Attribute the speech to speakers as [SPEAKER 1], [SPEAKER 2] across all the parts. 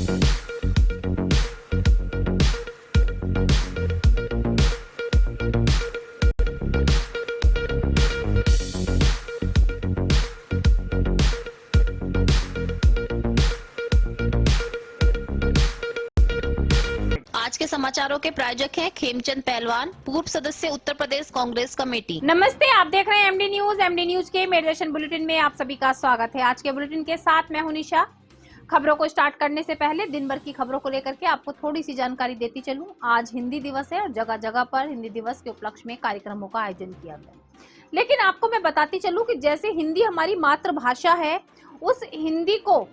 [SPEAKER 1] आज के समाचारों के प्रायोजक हैं खेमचंद पहलवान, पूर्व सदस्य उत्तर प्रदेश कांग्रेस कमेटी।
[SPEAKER 2] नमस्ते, आप देख रहे हैं एमडी न्यूज। एमडी न्यूज के मेरदर्शन बुलेटिन में आप सभी का स्वागत है। आज के बुलेटिन के साथ मैं हूं निशा। खबरों को स्टार्ट करने से पहले दिन भर की खबरों को लेकर के आपको थोड़ी सी जानकारी देती चलूं। आज हिंदी दिवस है और जगह जगह पर हिंदी दिवस के उपलक्ष्य में कार्यक्रमों का आयोजन किया गया। लेकिन आपको मैं बताती चलूं कि जैसे हिंदी हमारी मातृभाषा है, उस हिंदी को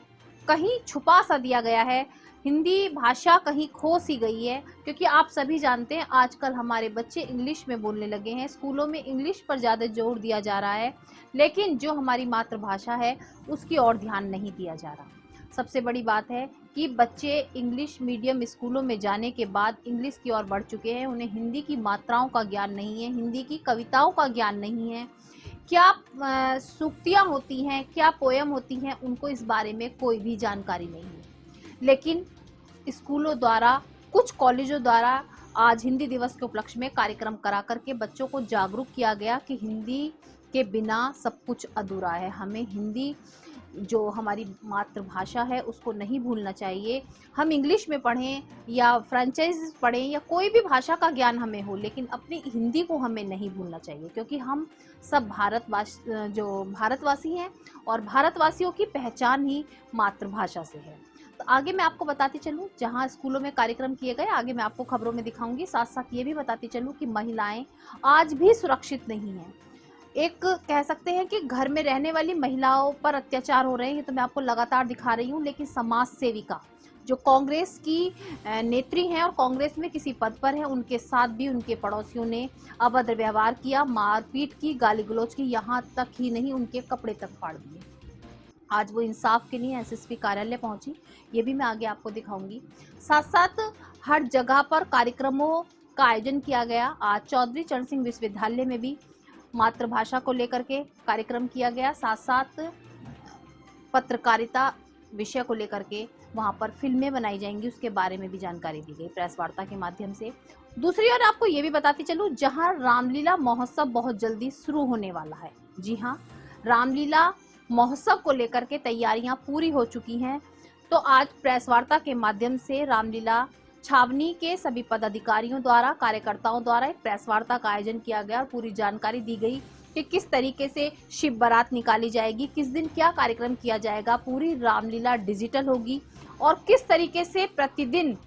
[SPEAKER 2] कहीं छुपा सा दिया गया है, हिंदी भाषा कहीं खो सी गई है। क्योंकि आप सभी जानते हैं आजकल हमारे बच्चे इंग्लिश में बोलने लगे हैं, स्कूलों में इंग्लिश पर ज़्यादा जोर दिया जा रहा है, लेकिन जो हमारी मातृभाषा है उसकी ओर ध्यान नहीं दिया जा रहा। सबसे बड़ी बात है कि बच्चे इंग्लिश मीडियम स्कूलों में जाने के बाद इंग्लिश की ओर बढ़ चुके हैं। उन्हें हिंदी की मात्राओं का ज्ञान नहीं है, हिंदी की कविताओं का ज्ञान नहीं है, क्या सूक्तियाँ होती हैं, क्या पोयम होती हैं, उनको इस बारे में कोई भी जानकारी नहीं है। लेकिन स्कूलों द्वारा, कुछ कॉलेजों द्वारा आज हिंदी दिवस के उपलक्ष्य में कार्यक्रम करा करके बच्चों को जागरूक किया गया कि हिंदी के बिना सब कुछ अधूरा है। हमें हिंदी जो हमारी मातृभाषा है उसको नहीं भूलना चाहिए। हम इंग्लिश में पढ़ें या फ्रेंचाइज पढ़ें या कोई भी भाषा का ज्ञान हमें हो, लेकिन अपनी हिंदी को हमें नहीं भूलना चाहिए। क्योंकि हम सब भारतवासी हैं और भारतवासियों की पहचान ही मातृभाषा से है। तो आगे मैं आपको बताती चलूँ, जहाँ स्कूलों में कार्यक्रम किए गए आगे मैं आपको खबरों में दिखाऊंगी। साथ साथ ये भी बताती चलूँ कि महिलाएं आज भी सुरक्षित नहीं हैं। एक कह सकते हैं कि घर में रहने वाली महिलाओं पर अत्याचार हो रहे हैं, तो मैं आपको लगातार दिखा रही हूँ। लेकिन समाज सेविका जो कांग्रेस की नेत्री हैं और कांग्रेस में किसी पद पर हैं, उनके साथ भी उनके पड़ोसियों ने अभद्र व्यवहार किया, मारपीट की, गाली गलौज की, यहाँ तक ही नहीं उनके कपड़े तक फाड़ दिए। आज वो इंसाफ के लिए एसएसपी कार्यालय पहुंची, ये भी मैं आगे आपको दिखाऊंगी। साथ साथ हर जगह पर कार्यक्रमों का आयोजन किया गया। आज चौधरी चरण सिंह विश्वविद्यालय में भी मातृभाषा को लेकर के कार्यक्रम किया गया। साथ साथ पत्रकारिता विषय को लेकर के वहां पर फिल्में बनाई जाएंगी, उसके बारे में भी जानकारी दी गई प्रेस वार्ता के माध्यम से। दूसरी ओर आपको ये भी बताती चलूं, जहां रामलीला महोत्सव बहुत जल्दी शुरू होने वाला है। जी हाँ, रामलीला महोत्सव को लेकर के तैयारियां पूरी हो चुकी हैं। तो आज प्रेस वार्ता के माध्यम से रामलीला छावनी के सभी पदाधिकारियों द्वारा, कार्यकर्ताओं द्वारा एक प्रेस वार्ता का आयोजन किया गया और पूरी जानकारी दी गई कि किस तरीके से शिव बारात निकाली जाएगी, किस दिन क्या कार्यक्रम किया जाएगा, पूरी रामलीला डिजिटल होगी और किस तरीके से प्रतिदिन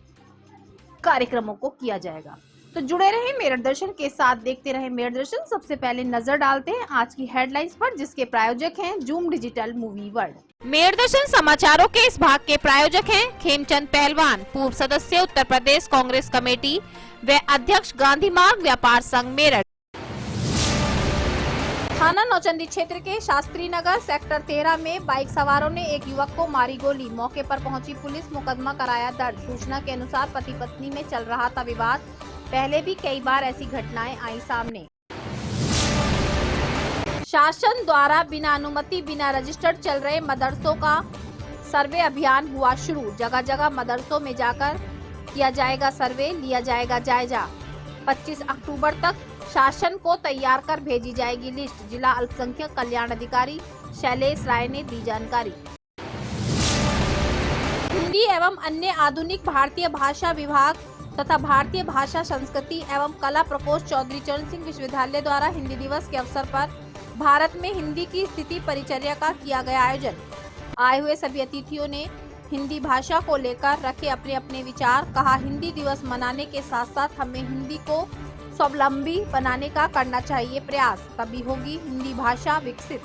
[SPEAKER 2] कार्यक्रमों को किया जाएगा। तो जुड़े रहे मेरदर्शन के साथ, देखते रहे मेरदर्शन। सबसे पहले नजर डालते हैं आज की हेडलाइंस पर, जिसके प्रायोजक हैं जूम डिजिटल मूवी वर्ल्ड।
[SPEAKER 1] मेरदर्शन समाचारों के इस भाग के प्रायोजक हैं खेमचंद पहलवान, पूर्व सदस्य उत्तर प्रदेश कांग्रेस कमेटी व अध्यक्ष गांधी मार्ग व्यापार संघ मेरठ।
[SPEAKER 2] थाना नौचंदी क्षेत्र के शास्त्री नगर सेक्टर 13 में बाइक सवारों ने एक युवक को मारी गोली। मौके पर पहुंची पुलिस, मुकदमा कराया दर्ज। सूचना के अनुसार पति पत्नी में चल रहा था विवाद। पहले भी कई बार ऐसी घटनाएं आई सामने। शासन द्वारा बिना अनुमति, बिना रजिस्टर्ड चल रहे मदरसों का सर्वे अभियान हुआ शुरू। जगह जगह मदरसों में जाकर किया जाएगा सर्वे, लिया जाएगा जायजा। 25 अक्टूबर तक शासन को तैयार कर भेजी जाएगी लिस्ट। जिला अल्पसंख्यक कल्याण अधिकारी शैलेश राय ने दी जानकारी। हिंदी एवं अन्य आधुनिक भारतीय भाषा विभाग तथा भारतीय भाषा संस्कृति एवं कला प्रकोष्ठ चौधरी चरण सिंह विश्वविद्यालय द्वारा हिंदी दिवस के अवसर पर भारत में हिंदी की स्थिति परिचर्या का किया गया आयोजन। आए हुए सभी अतिथियों ने हिंदी भाषा को लेकर रखे अपने अपने विचार। कहा, हिंदी दिवस मनाने के साथ साथ हमें हिंदी को स्वावलंबी बनाने का करना चाहिए प्रयास, तभी होगी हिंदी भाषा विकसित।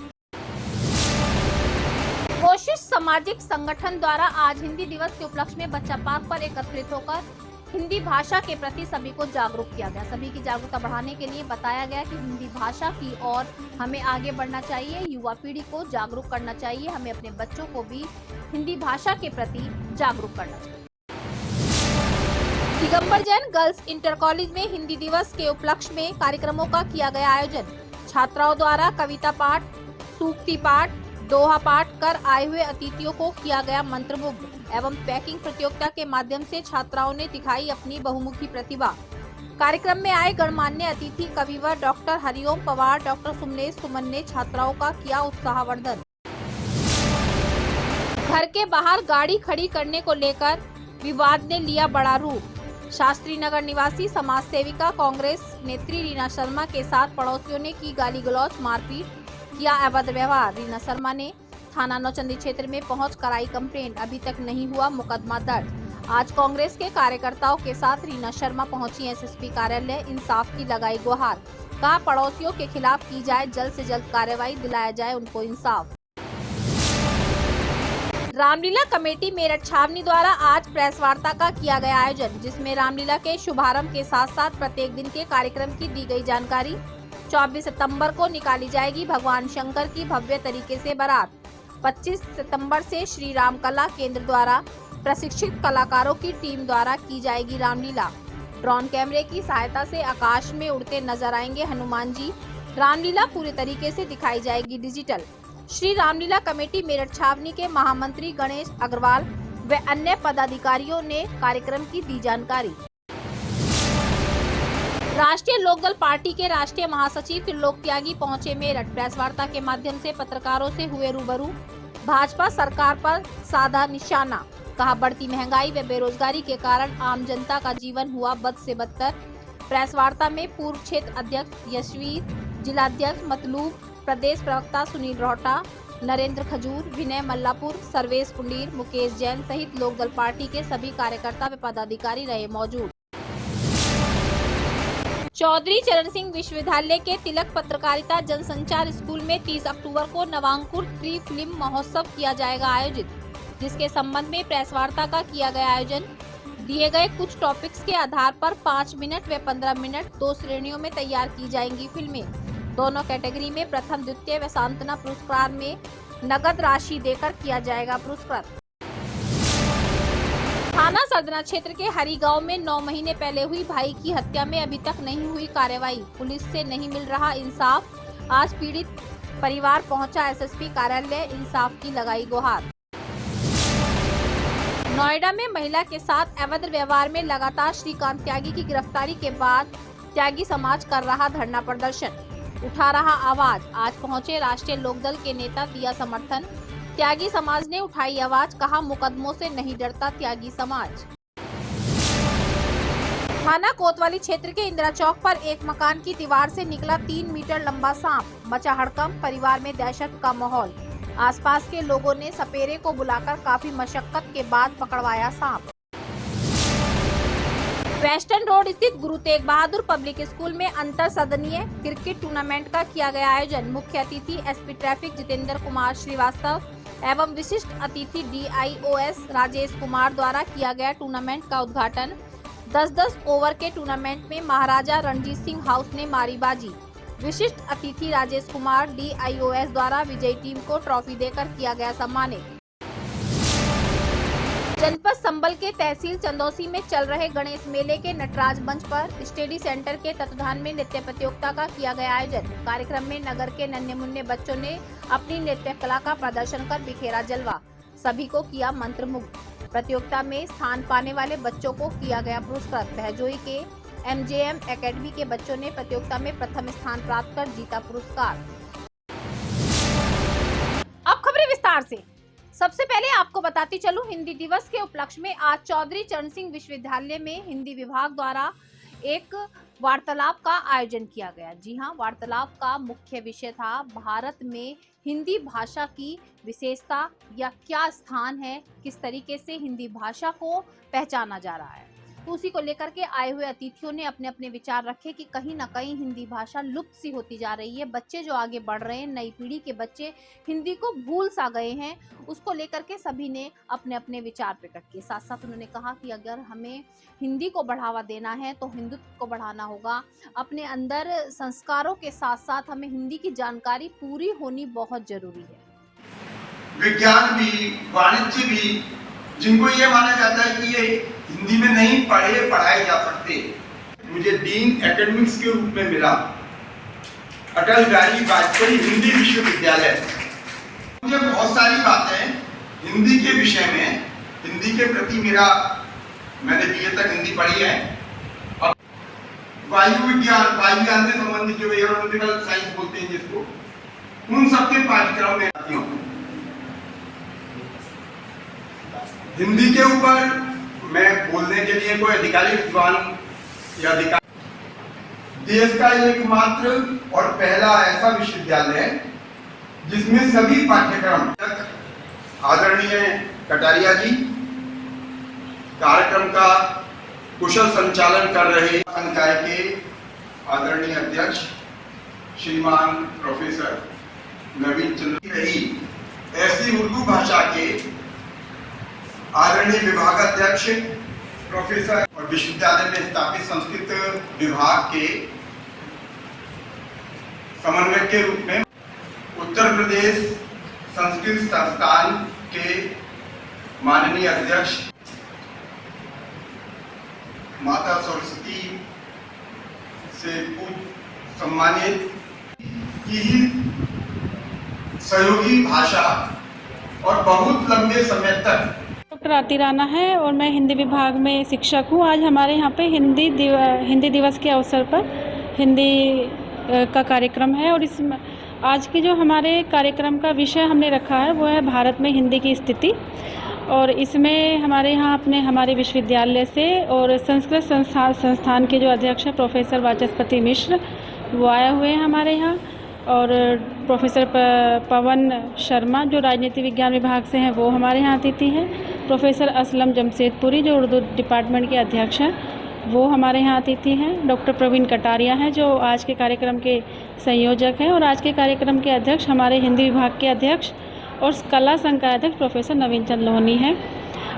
[SPEAKER 2] कोशिश सामाजिक संगठन द्वारा आज हिंदी दिवस के उपलक्ष्य में बच्चा पार्क पर एकत्रित होकर हिंदी भाषा के प्रति सभी को जागरूक किया गया। सभी की जागरूकता बढ़ाने के लिए बताया गया कि हिंदी भाषा की ओर हमें आगे बढ़ना चाहिए, युवा पीढ़ी को जागरूक करना चाहिए, हमें अपने बच्चों को भी हिंदी भाषा के प्रति जागरूक करना चाहिए। Digambar Jain girls inter college में हिंदी दिवस के उपलक्ष्य में कार्यक्रमों का किया गया आयोजन। छात्राओं द्वारा कविता पाठ, सूक्ति पाठ, दोहा पाठ कर आए हुए अतिथियों को किया गया मंत्रमुग्ध एवं पैकिंग प्रतियोगिता के माध्यम से छात्राओं ने दिखाई अपनी बहुमुखी प्रतिभा। कार्यक्रम में आए गणमान्य अतिथि कविवर डॉक्टर हरिओम पवार, डॉक्टर सुमनेश सुमन ने छात्राओं का किया उत्साहवर्धन। घर के बाहर गाड़ी खड़ी करने को लेकर विवाद ने लिया बड़ा रूप। शास्त्री नगर निवासी समाज सेविका कांग्रेस नेत्री रीना शर्मा के साथ पड़ोसियों ने की गाली गलौज, मारपीट, किया अभद्र व्यवहार। रीना शर्मा ने थाना नौचंदी क्षेत्र में पहुंच कराई कंप्लेंट, अभी तक नहीं हुआ मुकदमा दर्ज। आज कांग्रेस के कार्यकर्ताओं के साथ रीना शर्मा पहुंची एसएसपी कार्यालय, इंसाफ की लगाई गुहार। कहा पड़ोसियों के खिलाफ की जाए जल्द से जल्द कार्रवाई, दिलाया जाए उनको इंसाफ। रामलीला कमेटी मेरठ छावनी द्वारा आज प्रेस वार्ता का किया गया आयोजन, जिसमें रामलीला के शुभारंभ के साथ साथ प्रत्येक दिन के कार्यक्रम की दी गई जानकारी। 24 सितंबर को निकाली जाएगी भगवान शंकर की भव्य तरीके से बारात। 25 सितंबर से श्री राम कला केंद्र द्वारा प्रशिक्षित कलाकारों की टीम द्वारा की जाएगी रामलीला। ड्रोन कैमरे की सहायता से आकाश में उड़ते नजर आएंगे हनुमान जी। रामलीला पूरी तरीके से दिखाई जाएगी डिजिटल। श्री रामलीला कमेटी मेरठ छावनी के महामंत्री गणेश अग्रवाल व अन्य पदाधिकारियों ने कार्यक्रम की दी जानकारी। राष्ट्रीय लोकदल पार्टी के राष्ट्रीय महासचिव त्रिलोक त्यागी पहुंचे मेरठ। प्रेस वार्ता के माध्यम से पत्रकारों से हुए रूबरू। भाजपा सरकार पर साधा निशाना। कहा बढ़ती महंगाई व बेरोजगारी के कारण आम जनता का जीवन हुआ बद से बदतर। प्रेस वार्ता में पूर्व क्षेत्र अध्यक्ष यशवीर, जिलाध्यक्ष मतलूब, प्रदेश प्रवक्ता सुनील रोहटा, नरेंद्र खजूर, विनय मल्लापुर, सर्वेश पुंडीर, मुकेश जैन सहित लोकदल पार्टी के सभी कार्यकर्ता व पदाधिकारी रहे मौजूद। चौधरी चरण सिंह विश्वविद्यालय के तिलक पत्रकारिता जनसंचार स्कूल में 30 अक्टूबर को नवांकुर त्रि फिल्म महोत्सव किया जाएगा आयोजित, जिसके संबंध में प्रेस वार्ता का किया गया आयोजन। दिए गए कुछ टॉपिक्स के आधार पर 5 मिनट व 15 मिनट 2 श्रेणियों में तैयार की जाएंगी फिल्में। दोनों कैटेगरी में प्रथम, द्वितीय व सांत्वना पुरस्कार में नगद राशि देकर किया जाएगा पुरस्कृत। थाना सरदना क्षेत्र के हरी गांव में 9 महीने पहले हुई भाई की हत्या में अभी तक नहीं हुई कार्रवाई। पुलिस से नहीं मिल रहा इंसाफ। आज पीड़ित परिवार पहुंचा एसएसपी कार्यालय, इंसाफ की लगाई गुहार। नोएडा में महिला के साथ अभद्र व्यवहार में लगातार श्रीकांत त्यागी की गिरफ्तारी के बाद त्यागी समाज कर रहा धरना प्रदर्शन, उठा रहा आवाज। आज पहुंचे राष्ट्रीय लोकदल के नेता दिया समर्थन। त्यागी समाज ने उठाई आवाज, कहा मुकदमों से नहीं डरता त्यागी समाज। थाना कोतवाली क्षेत्र के इंदिरा चौक पर एक मकान की दीवार से निकला 3 मीटर लंबा सांप, मचा हड़कंप, परिवार में दहशत का माहौल। आसपास के लोगों ने सपेरे को बुलाकर काफी मशक्कत के बाद पकड़वाया सांप। वेस्टर्न रोड स्थित गुरु तेग बहादुर पब्लिक स्कूल में अंतर सदनीय क्रिकेट टूर्नामेंट का किया गया आयोजन। मुख्य अतिथि एसपी ट्रैफिक जितेंद्र कुमार श्रीवास्तव एवं विशिष्ट अतिथि DIOS राजेश कुमार द्वारा किया गया टूर्नामेंट का उद्घाटन। 10-10 ओवर के टूर्नामेंट में महाराजा रणजीत सिंह हाउस ने मारी बाजी। विशिष्ट अतिथि राजेश कुमार DIOS द्वारा विजयी टीम को ट्रॉफी देकर किया गया सम्मानित। जनपद संबल के तहसील चंदौसी में चल रहे गणेश मेले के नटराज मंच पर स्टडी सेंटर के तत्वाधान में नृत्य प्रतियोगिता का किया गया आयोजन। कार्यक्रम में नगर के नन्हे मुन्ने बच्चों ने अपनी नृत्य कला का प्रदर्शन कर बिखेरा जलवा, सभी को किया मंत्रमुग्ध। प्रतियोगिता में स्थान पाने वाले बच्चों को किया गया पुरस्कृत। बहजोई के MJM एकेडमी के बच्चों ने प्रतियोगिता में प्रथम स्थान प्राप्त कर जीता पुरस्कार। अब खबरें विस्तार से। सबसे पहले आपको बताती चलूं, हिंदी दिवस के उपलक्ष्य में आज चौधरी चरण सिंह विश्वविद्यालय में हिंदी विभाग द्वारा एक वार्तालाप का आयोजन किया गया। जी हां, वार्तालाप का मुख्य विषय था भारत में हिंदी भाषा की विशेषता या क्या स्थान है, किस तरीके से हिंदी भाषा को पहचाना जा रहा है। तो उसी को लेकर के आए हुए अतिथियों ने अपने अपने विचार रखे कि कहीं ना कहीं हिंदी भाषा लुप्त सी होती जा रही है। बच्चे जो आगे बढ़ रहे हैं, नई पीढ़ी के बच्चे हिंदी को भूल सा गए हैं। उसको लेकर के सभी ने अपने अपने विचार प्रकट किए। साथ साथ उन्होंने कहा कि अगर हमें हिंदी को बढ़ावा देना है तो हिंदुत्व को बढ़ाना होगा। अपने अंदर संस्कारों के साथ साथ हमें हिंदी की जानकारी पूरी होनी बहुत जरूरी है।
[SPEAKER 3] विज्ञान भी, वाणिज्य भी, जिनको ये माना जाता है कि ये हिंदी में नहीं पढ़ाए जा सकते, मुझे डीन एकेडमिक्स के रूप में मिला अटल बिहारी वाजपेयी हिंदी विश्वविद्यालय। मुझे बहुत सारी बातें हिंदी के विषय में, हिंदी के प्रति मैंने बीए तक हिंदी पढ़ी है। अब वायु विज्ञान से संबंधित जो एरोनॉटिकल साइंस बोलते हैं जिसको, उन सबके पाठ्यक्रम में आती हूँ। हिंदी के ऊपर मैं बोलने के लिए कोई अधिकारी विद्वान या अधिकारी, देश का एकमात्र और पहला ऐसा विश्वविद्यालय है जिसमें सभी पाठ्यक्रम, आदरणीय कटारिया जी कार्यक्रम का कुशल संचालन कर रहे संकाय के आदरणीय अध्यक्ष श्रीमान प्रोफेसर नवीन चंद्र रही, ऐसी उर्दू भाषा के आदरणीय विभागाध्यक्ष प्रोफेसर और विश्वविद्यालय में स्थापित संस्कृत विभाग के समन्वयक के रूप में उत्तर प्रदेश संस्कृत संस्थान के माननीय अध्यक्ष माता सरस्वती से सम्मानित की सहयोगी भाषा और बहुत लंबे समय तक।
[SPEAKER 4] डॉक्टर आरती राणा है और मैं हिंदी विभाग में शिक्षक हूँ। आज हमारे यहाँ पे हिंदी दिवस के अवसर पर हिंदी का कार्यक्रम है और इस आज के जो हमारे कार्यक्रम का विषय हमने रखा है वो है भारत में हिंदी की स्थिति। और इसमें हमारे विश्वविद्यालय से और संस्कृत संस्थान के जो अध्यक्ष हैं प्रोफेसर वाचस्पति मिश्र वो आए हुए हैं हमारे यहाँ, और प्रोफेसर पवन शर्मा जो राजनीति विज्ञान विभाग से हैं वो हमारे यहाँ अतिथि हैं। प्रोफेसर असलम जमशेदपुरी जो उर्दू डिपार्टमेंट के अध्यक्ष हैं वो हमारे यहाँ अतिथि हैं। डॉक्टर प्रवीण कटारिया हैं जो आज के कार्यक्रम के संयोजक हैं, और आज के कार्यक्रम के अध्यक्ष हमारे हिंदी विभाग के अध्यक्ष और कला संघ का अध्यक्ष प्रोफेसर नवीन चंद लोहनी हैं।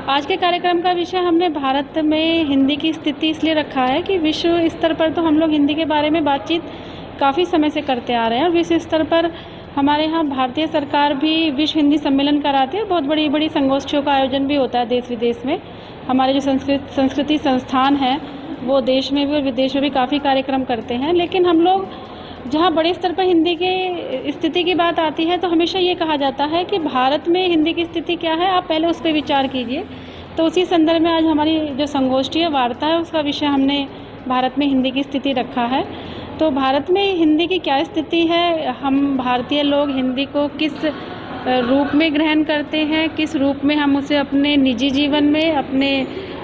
[SPEAKER 4] आज के कार्यक्रम का विषय हमने भारत में हिंदी की स्थिति इसलिए रखा है कि विश्व स्तर पर तो हम लोग हिंदी के बारे में बातचीत काफ़ी समय से करते आ रहे हैं, और विश्व स्तर पर हमारे यहाँ भारतीय सरकार भी विश्व हिंदी सम्मेलन कराती है, बहुत बड़ी बड़ी संगोष्ठियों का आयोजन भी होता है देश विदेश में। हमारे जो संस्कृति संस्थान हैं वो देश में भी और विदेश में भी काफ़ी कार्यक्रम करते हैं। लेकिन हम लोग जहाँ बड़े स्तर पर हिंदी की स्थिति की बात आती है तो हमेशा ये कहा जाता है कि भारत में हिंदी की स्थिति क्या है, आप पहले उस पर विचार कीजिए। तो उसी संदर्भ में आज हमारी जो संगोष्ठी है, वार्ता है, उसका विषय हमने भारत में हिंदी की स्थिति रखा है। तो भारत में हिंदी की क्या स्थिति है, हम भारतीय लोग हिंदी को किस रूप में ग्रहण करते हैं, किस रूप में हम उसे अपने निजी जीवन में, अपने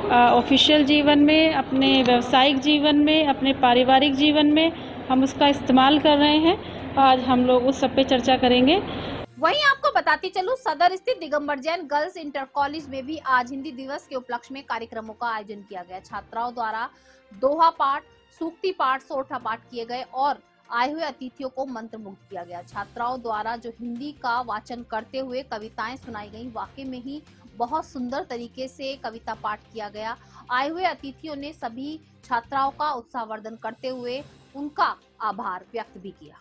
[SPEAKER 4] ऑफिशियल जीवन में, अपने व्यावसायिक जीवन में, अपने पारिवारिक जीवन में हम उसका इस्तेमाल कर रहे हैं। आज हम लोग उस सब पे चर्चा करेंगे।
[SPEAKER 2] वहीं आपको बताती चलूं, सदर स्थित Digambar Jain girls inter college में भी आज हिंदी दिवस के उपलक्ष्य में कार्यक्रमों का आयोजन किया गया। छात्राओं द्वारा दोहा पाठ, सूक्ति पाठ, सोरठा पाठ किए गए और आए हुए अतिथियों को मंत्रमुग्ध किया गया। छात्राओं द्वारा जो हिंदी का वाचन करते हुए कविताएं सुनाई गई, वाकई में ही बहुत सुंदर तरीके से कविता पाठ किया गया। आए हुए अतिथियों ने सभी छात्राओं का उत्साहवर्धन करते हुए उनका आभार व्यक्त भी किया।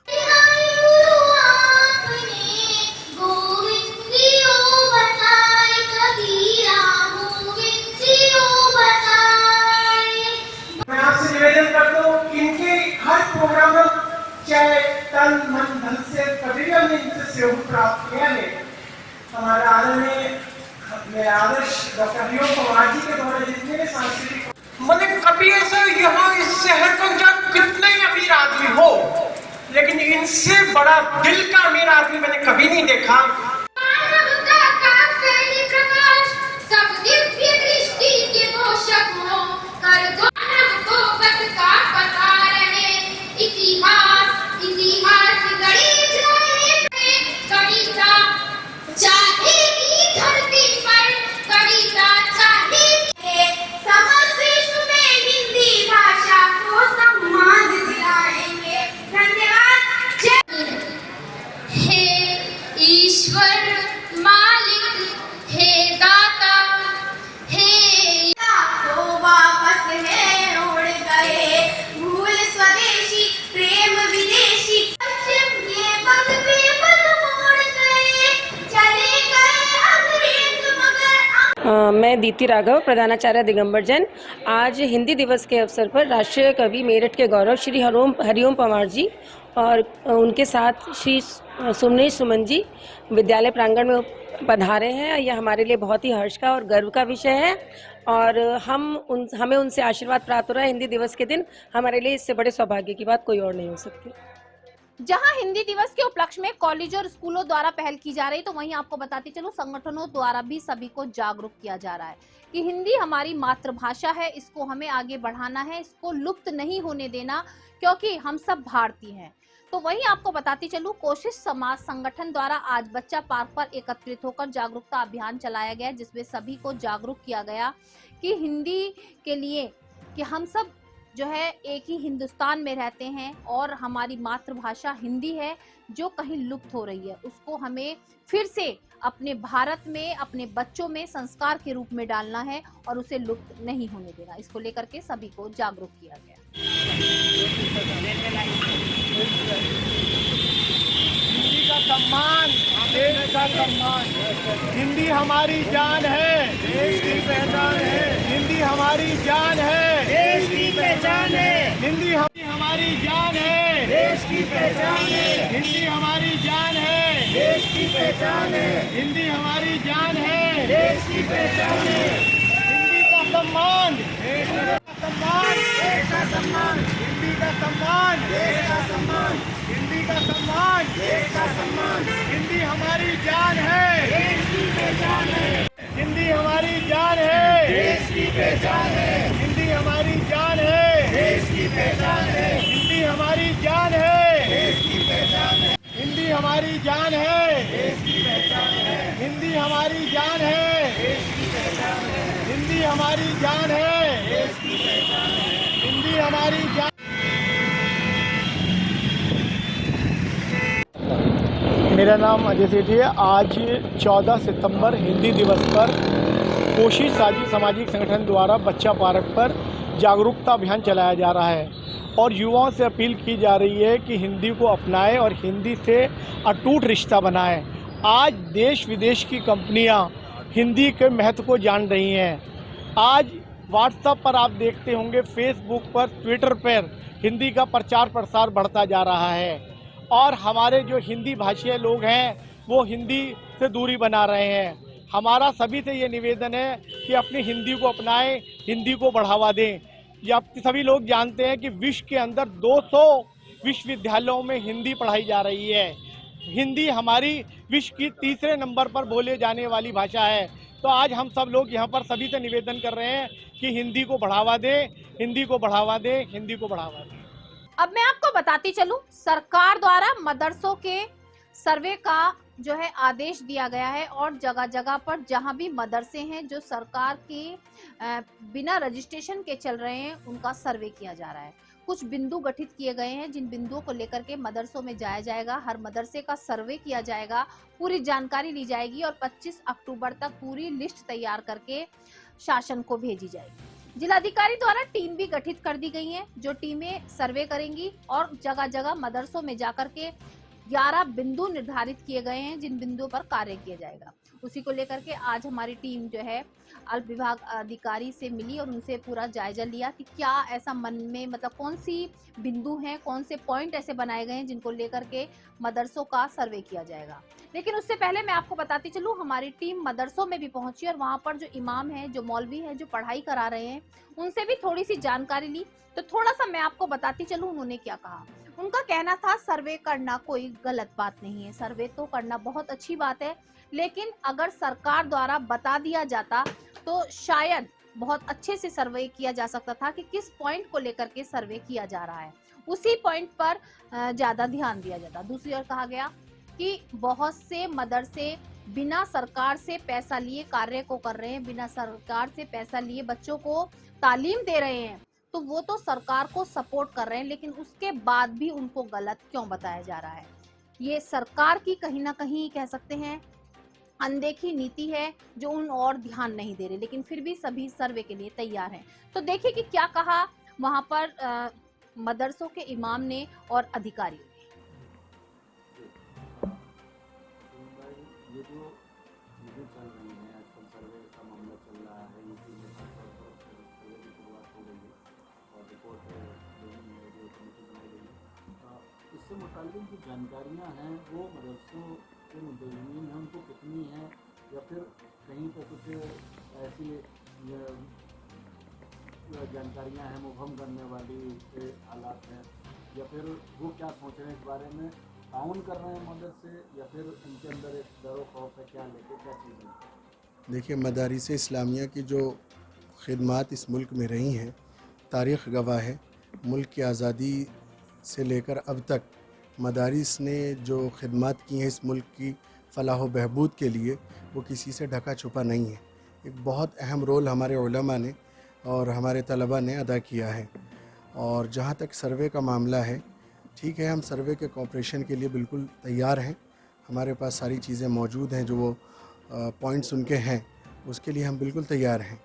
[SPEAKER 5] मैं आपसे निवेदन करता हूँ कि इनके हर प्रोग्राम में चाहे तन मन धन से कभी भी हमने इनसे सहयोग प्राप्त किया है। हमारा आदर्श डॉक्टर हरिओम पवार जी के द्वारा जितने भी सांस्कृतिक, मैंने कभी ऐसा यहाँ इस शहर का कितने ही अमीर आदमी हो, लेकिन इनसे बड़ा दिल का अमीर आदमी मैंने कभी नहीं देखा।
[SPEAKER 6] मैं दीप्ति राघव, प्रधानाचार्य दिगंबर जैन। आज हिंदी दिवस के अवसर पर राष्ट्रीय कवि मेरठ के गौरव श्री हरिओम पवार जी और उनके साथ श्री सुमनेश सुमन जी विद्यालय प्रांगण में पधारे हैं। यह हमारे लिए बहुत ही हर्ष का और गर्व का विषय है और हमें उनसे आशीर्वाद प्राप्त हो रहा है हिंदी दिवस के दिन। हमारे लिए इससे बड़े सौभाग्य की बात कोई और नहीं हो सकती।
[SPEAKER 2] जहां हिंदी दिवस के उपलक्ष्य में कॉलेज और स्कूलों द्वारा पहल की जा रही, तो वहीं आपको बताती चलूं संगठनों द्वारा भी सभी को जागरूक किया जा रहा है कि हिंदी हमारी मातृभाषा है, इसको हमें आगे बढ़ाना है, इसको लुप्त नहीं होने देना, क्योंकि हम सब भारतीय हैं। तो वहीं आपको बताती चलूं कोशिश समाज संगठन द्वारा आज बच्चा पार्क पर एकत्रित होकर जागरूकता अभियान चलाया गया, जिसमें सभी को जागरूक किया गया कि हिंदी के लिए कि हम सब जो है एक ही हिंदुस्तान में रहते हैं और हमारी मातृभाषा हिंदी है जो कहीं लुप्त हो रही है, उसको हमें फिर से अपने भारत में अपने बच्चों में संस्कार के रूप में डालना है और उसे लुप्त नहीं होने देना। इसको लेकर के सभी को जागरूक किया गया।
[SPEAKER 5] हिंदी का सम्मान, देश का सम्मान। हिंदी हमारी जान है, देश की पहचान है। हिंदी हमारी जान है, देश की पहचान है। हिंदी हमारी जान है, देश की पहचान है। हिंदी हमारी जान है, देश की पहचान है। हिंदी हमारी जान है, देश की पहचान है। हिंदी का सम्मान, देश का सम्मान, देश का सम्मान। हिंदी का सम्मान, देश का सम्मान। हिंदी का सम्मान, देश का सम्मान। हिंदी हमारी जान है, देश की पहचान है। हिंदी हमारी जान है, देश की पहचान है। हिंदी हमारी जान है, देश की पहचान है। हिंदी हमारी जान है, देश की पहचान है। हिंदी हमारी जान है, देश की पहचान है। हिंदी हमारी जान है, देश की पहचान है। हिंदी हमारी जान है, देश की पहचान है। हिंदी हमारी जान। मेरा नाम अजय सेठी है। आज 14 सितंबर हिंदी दिवस पर कोशिश सामाजिक संगठन द्वारा बच्चा पार्क पर जागरूकता अभियान चलाया जा रहा है और युवाओं से अपील की जा रही है कि हिंदी को अपनाएं और हिंदी से अटूट रिश्ता बनाएं। आज देश विदेश की कंपनियां हिंदी के महत्व को जान रही हैं। आज व्हाट्सएप पर आप देखते होंगे, फेसबुक पर, ट्विटर पर हिंदी का प्रचार प्रसार बढ़ता जा रहा है और हमारे जो हिंदी भाषीय लोग हैं वो हिंदी से दूरी बना रहे हैं। हमारा सभी से ये निवेदन है कि अपनी हिंदी को अपनाएं, हिंदी को बढ़ावा दें। ये आप सभी लोग जानते हैं कि विश्व के अंदर 200 विश्वविद्यालयों में हिंदी पढ़ाई जा रही है। हिंदी हमारी विश्व की तीसरे नंबर पर बोले जाने वाली भाषा है। तो आज हम सब लोग यहाँ पर सभी से निवेदन कर रहे हैं कि हिंदी को बढ़ावा दें, हिंदी को बढ़ावा दें, हिंदी को बढ़ावा दें।
[SPEAKER 2] अब मैं आपको बताती चलूं सरकार द्वारा मदरसों के सर्वे का जो है आदेश दिया गया है और जगह जगह पर जहां भी मदरसे हैं जो सरकार के बिना रजिस्ट्रेशन के चल रहे हैं उनका सर्वे किया जा रहा है। कुछ बिंदु गठित किए गए हैं जिन बिंदुओं को लेकर के मदरसों में जाया जाएगा, हर मदरसे का सर्वे किया जाएगा, पूरी जानकारी ली जाएगी और 25 अक्टूबर तक पूरी लिस्ट तैयार करके शासन को भेजी जाएगी। जिलाधिकारी द्वारा टीम भी गठित कर दी गई है जो टीमें सर्वे करेंगी और जगह जगह मदरसों में जाकर के 11 बिंदु निर्धारित किए गए हैं जिन बिंदुओं पर कार्य किया जाएगा। उसी को लेकर के आज हमारी टीम जो है अल्प विभाग अधिकारी से मिली और उनसे पूरा जायजा लिया कि क्या ऐसा मन में मतलब कौन सी बिंदु हैं, कौन से पॉइंट ऐसे बनाए गए हैं जिनको लेकर के मदरसों का सर्वे किया जाएगा। लेकिन उससे पहले मैं आपको बताती चलूं हमारी टीम मदरसों में भी पहुंची और वहां पर जो इमाम है, जो मौलवी है, जो पढ़ाई करा रहे हैं उनसे भी थोड़ी सी जानकारी ली। तो थोड़ा सा मैं आपको बताती चलूं उन्होंने क्या कहा। उनका कहना था सर्वे करना कोई गलत बात नहीं है, सर्वे तो करना बहुत अच्छी बात है, लेकिन अगर सरकार द्वारा बता दिया जाता तो शायद बहुत अच्छे से सर्वे किया जा सकता था कि किस पॉइंट को लेकर के सर्वे किया जा रहा है, उसी पॉइंट पर ज्यादा ध्यान दिया जाता। दूसरी ओर कहा गया कि बहुत से मदरसे बिना सरकार से पैसा लिए कार्य को कर रहे हैं, बिना सरकार से पैसा लिए बच्चों को तालीम दे रहे हैं, तो वो तो सरकार को सपोर्ट कर रहे हैं, लेकिन उसके बाद भी उनको गलत क्यों बताया जा रहा है। ये सरकार की कहीं ना कहीं कह सकते हैं अनदेखी नीति है जो उन और ध्यान नहीं दे रहे, लेकिन फिर भी सभी सर्वे के लिए तैयार हैं। तो देखिए कि क्या कहा वहां पर मदरसों के इमाम ने और अधिकारियों ने। ये जो चीजें चल रही हैं, आजकल सर्वे का मामला चल रहा है, यूपी में खासतौर पर सर्वे की शुरुआत हो गई है और रिपोर्ट जो कमेटी बनाई गई है, इससे
[SPEAKER 7] मुताबिक जो जानकारियाँ हैं वो मदरसों के मुंतज़मीन हैं उनको कितनी हैं, या फिर कहीं पर कुछ ऐसी जानकारियाँ हैं मुबहम करने वाली हालात हैं, या फिर वो क्या सोच रहे हैं इस बारे में, ताउन कर रहे हैं मदरसे, या फिर उनके अंदर एक डर व खौफ है, क्या लेके क्या चीज़ें?
[SPEAKER 8] देखिए, मदारिस इस्लामिया की जो खिदमात इस मुल्क में रही हैं, तारीख़ गवाह है। मुल्क की आज़ादी से लेकर अब तक मदारिस ने जो खिदमात की हैं इस मुल्क की फ़लाह व बहबूद के लिए, वो किसी से ढका छुपा नहीं है। एक बहुत अहम रोल हमारे उलमा ने और हमारे तलबा ने अदा किया है। और जहाँ तक सर्वे का मामला है, ठीक है, हम सर्वे के कोऑपरेशन के लिए बिल्कुल तैयार हैं। हमारे पास सारी चीज़ें मौजूद हैं, जो वो पॉइंट्स उनके हैं उसके लिए हम बिल्कुल तैयार हैं।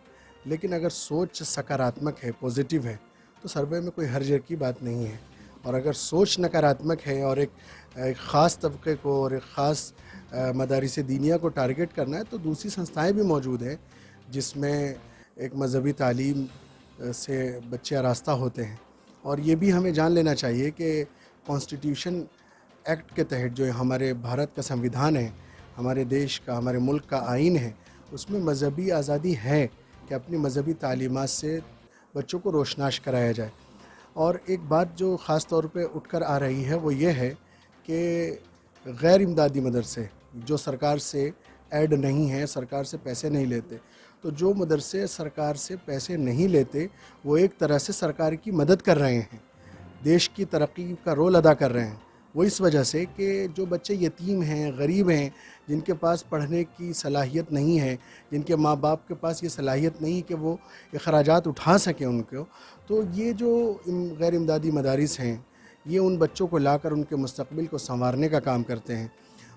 [SPEAKER 8] लेकिन अगर सोच सकारात्मक है, पॉजिटिव है, तो सर्वे में कोई हर्ज की बात नहीं है। और अगर सोच नकारात्मक है और एक ख़ास तबके को और एक ख़ास मदारिस दीनिया को टारगेट करना है, तो दूसरी संस्थाएं भी मौजूद हैं जिसमें एक मजहबी तालीम से बच्चे आरास्ता होते हैं। और ये भी हमें जान लेना चाहिए कि कॉन्स्टिट्यूशन एक्ट के तहत जो हमारे भारत का संविधान है, हमारे देश का, हमारे मुल्क का आइन है, उसमें मजहबी आज़ादी है कि अपनी मजहबी तालीमात से बच्चों को रोशनाश कराया जाए। और एक बात जो ख़ास तौर पे उठकर आ रही है वो ये है कि गैर इमदादी मदरसे जो सरकार से ऐड नहीं हैं, सरकार से पैसे नहीं लेते, तो जो मदरसे सरकार से पैसे नहीं लेते वो एक तरह से सरकार की मदद कर रहे हैं, देश की तरक्की का रोल अदा कर रहे हैं। वो इस वजह से कि जो बच्चे यतीम हैं, गरीब हैं, जिनके पास पढ़ने की सलाहियत नहीं है, जिनके माँ बाप के पास ये सलाहियत नहीं कि वो अखराजात उठा सकें उनको, तो ये जो गैर इमदादी मदारिस हैं, ये उन बच्चों को लाकर उनके मुस्तक़बिल को संवारने का काम करते हैं,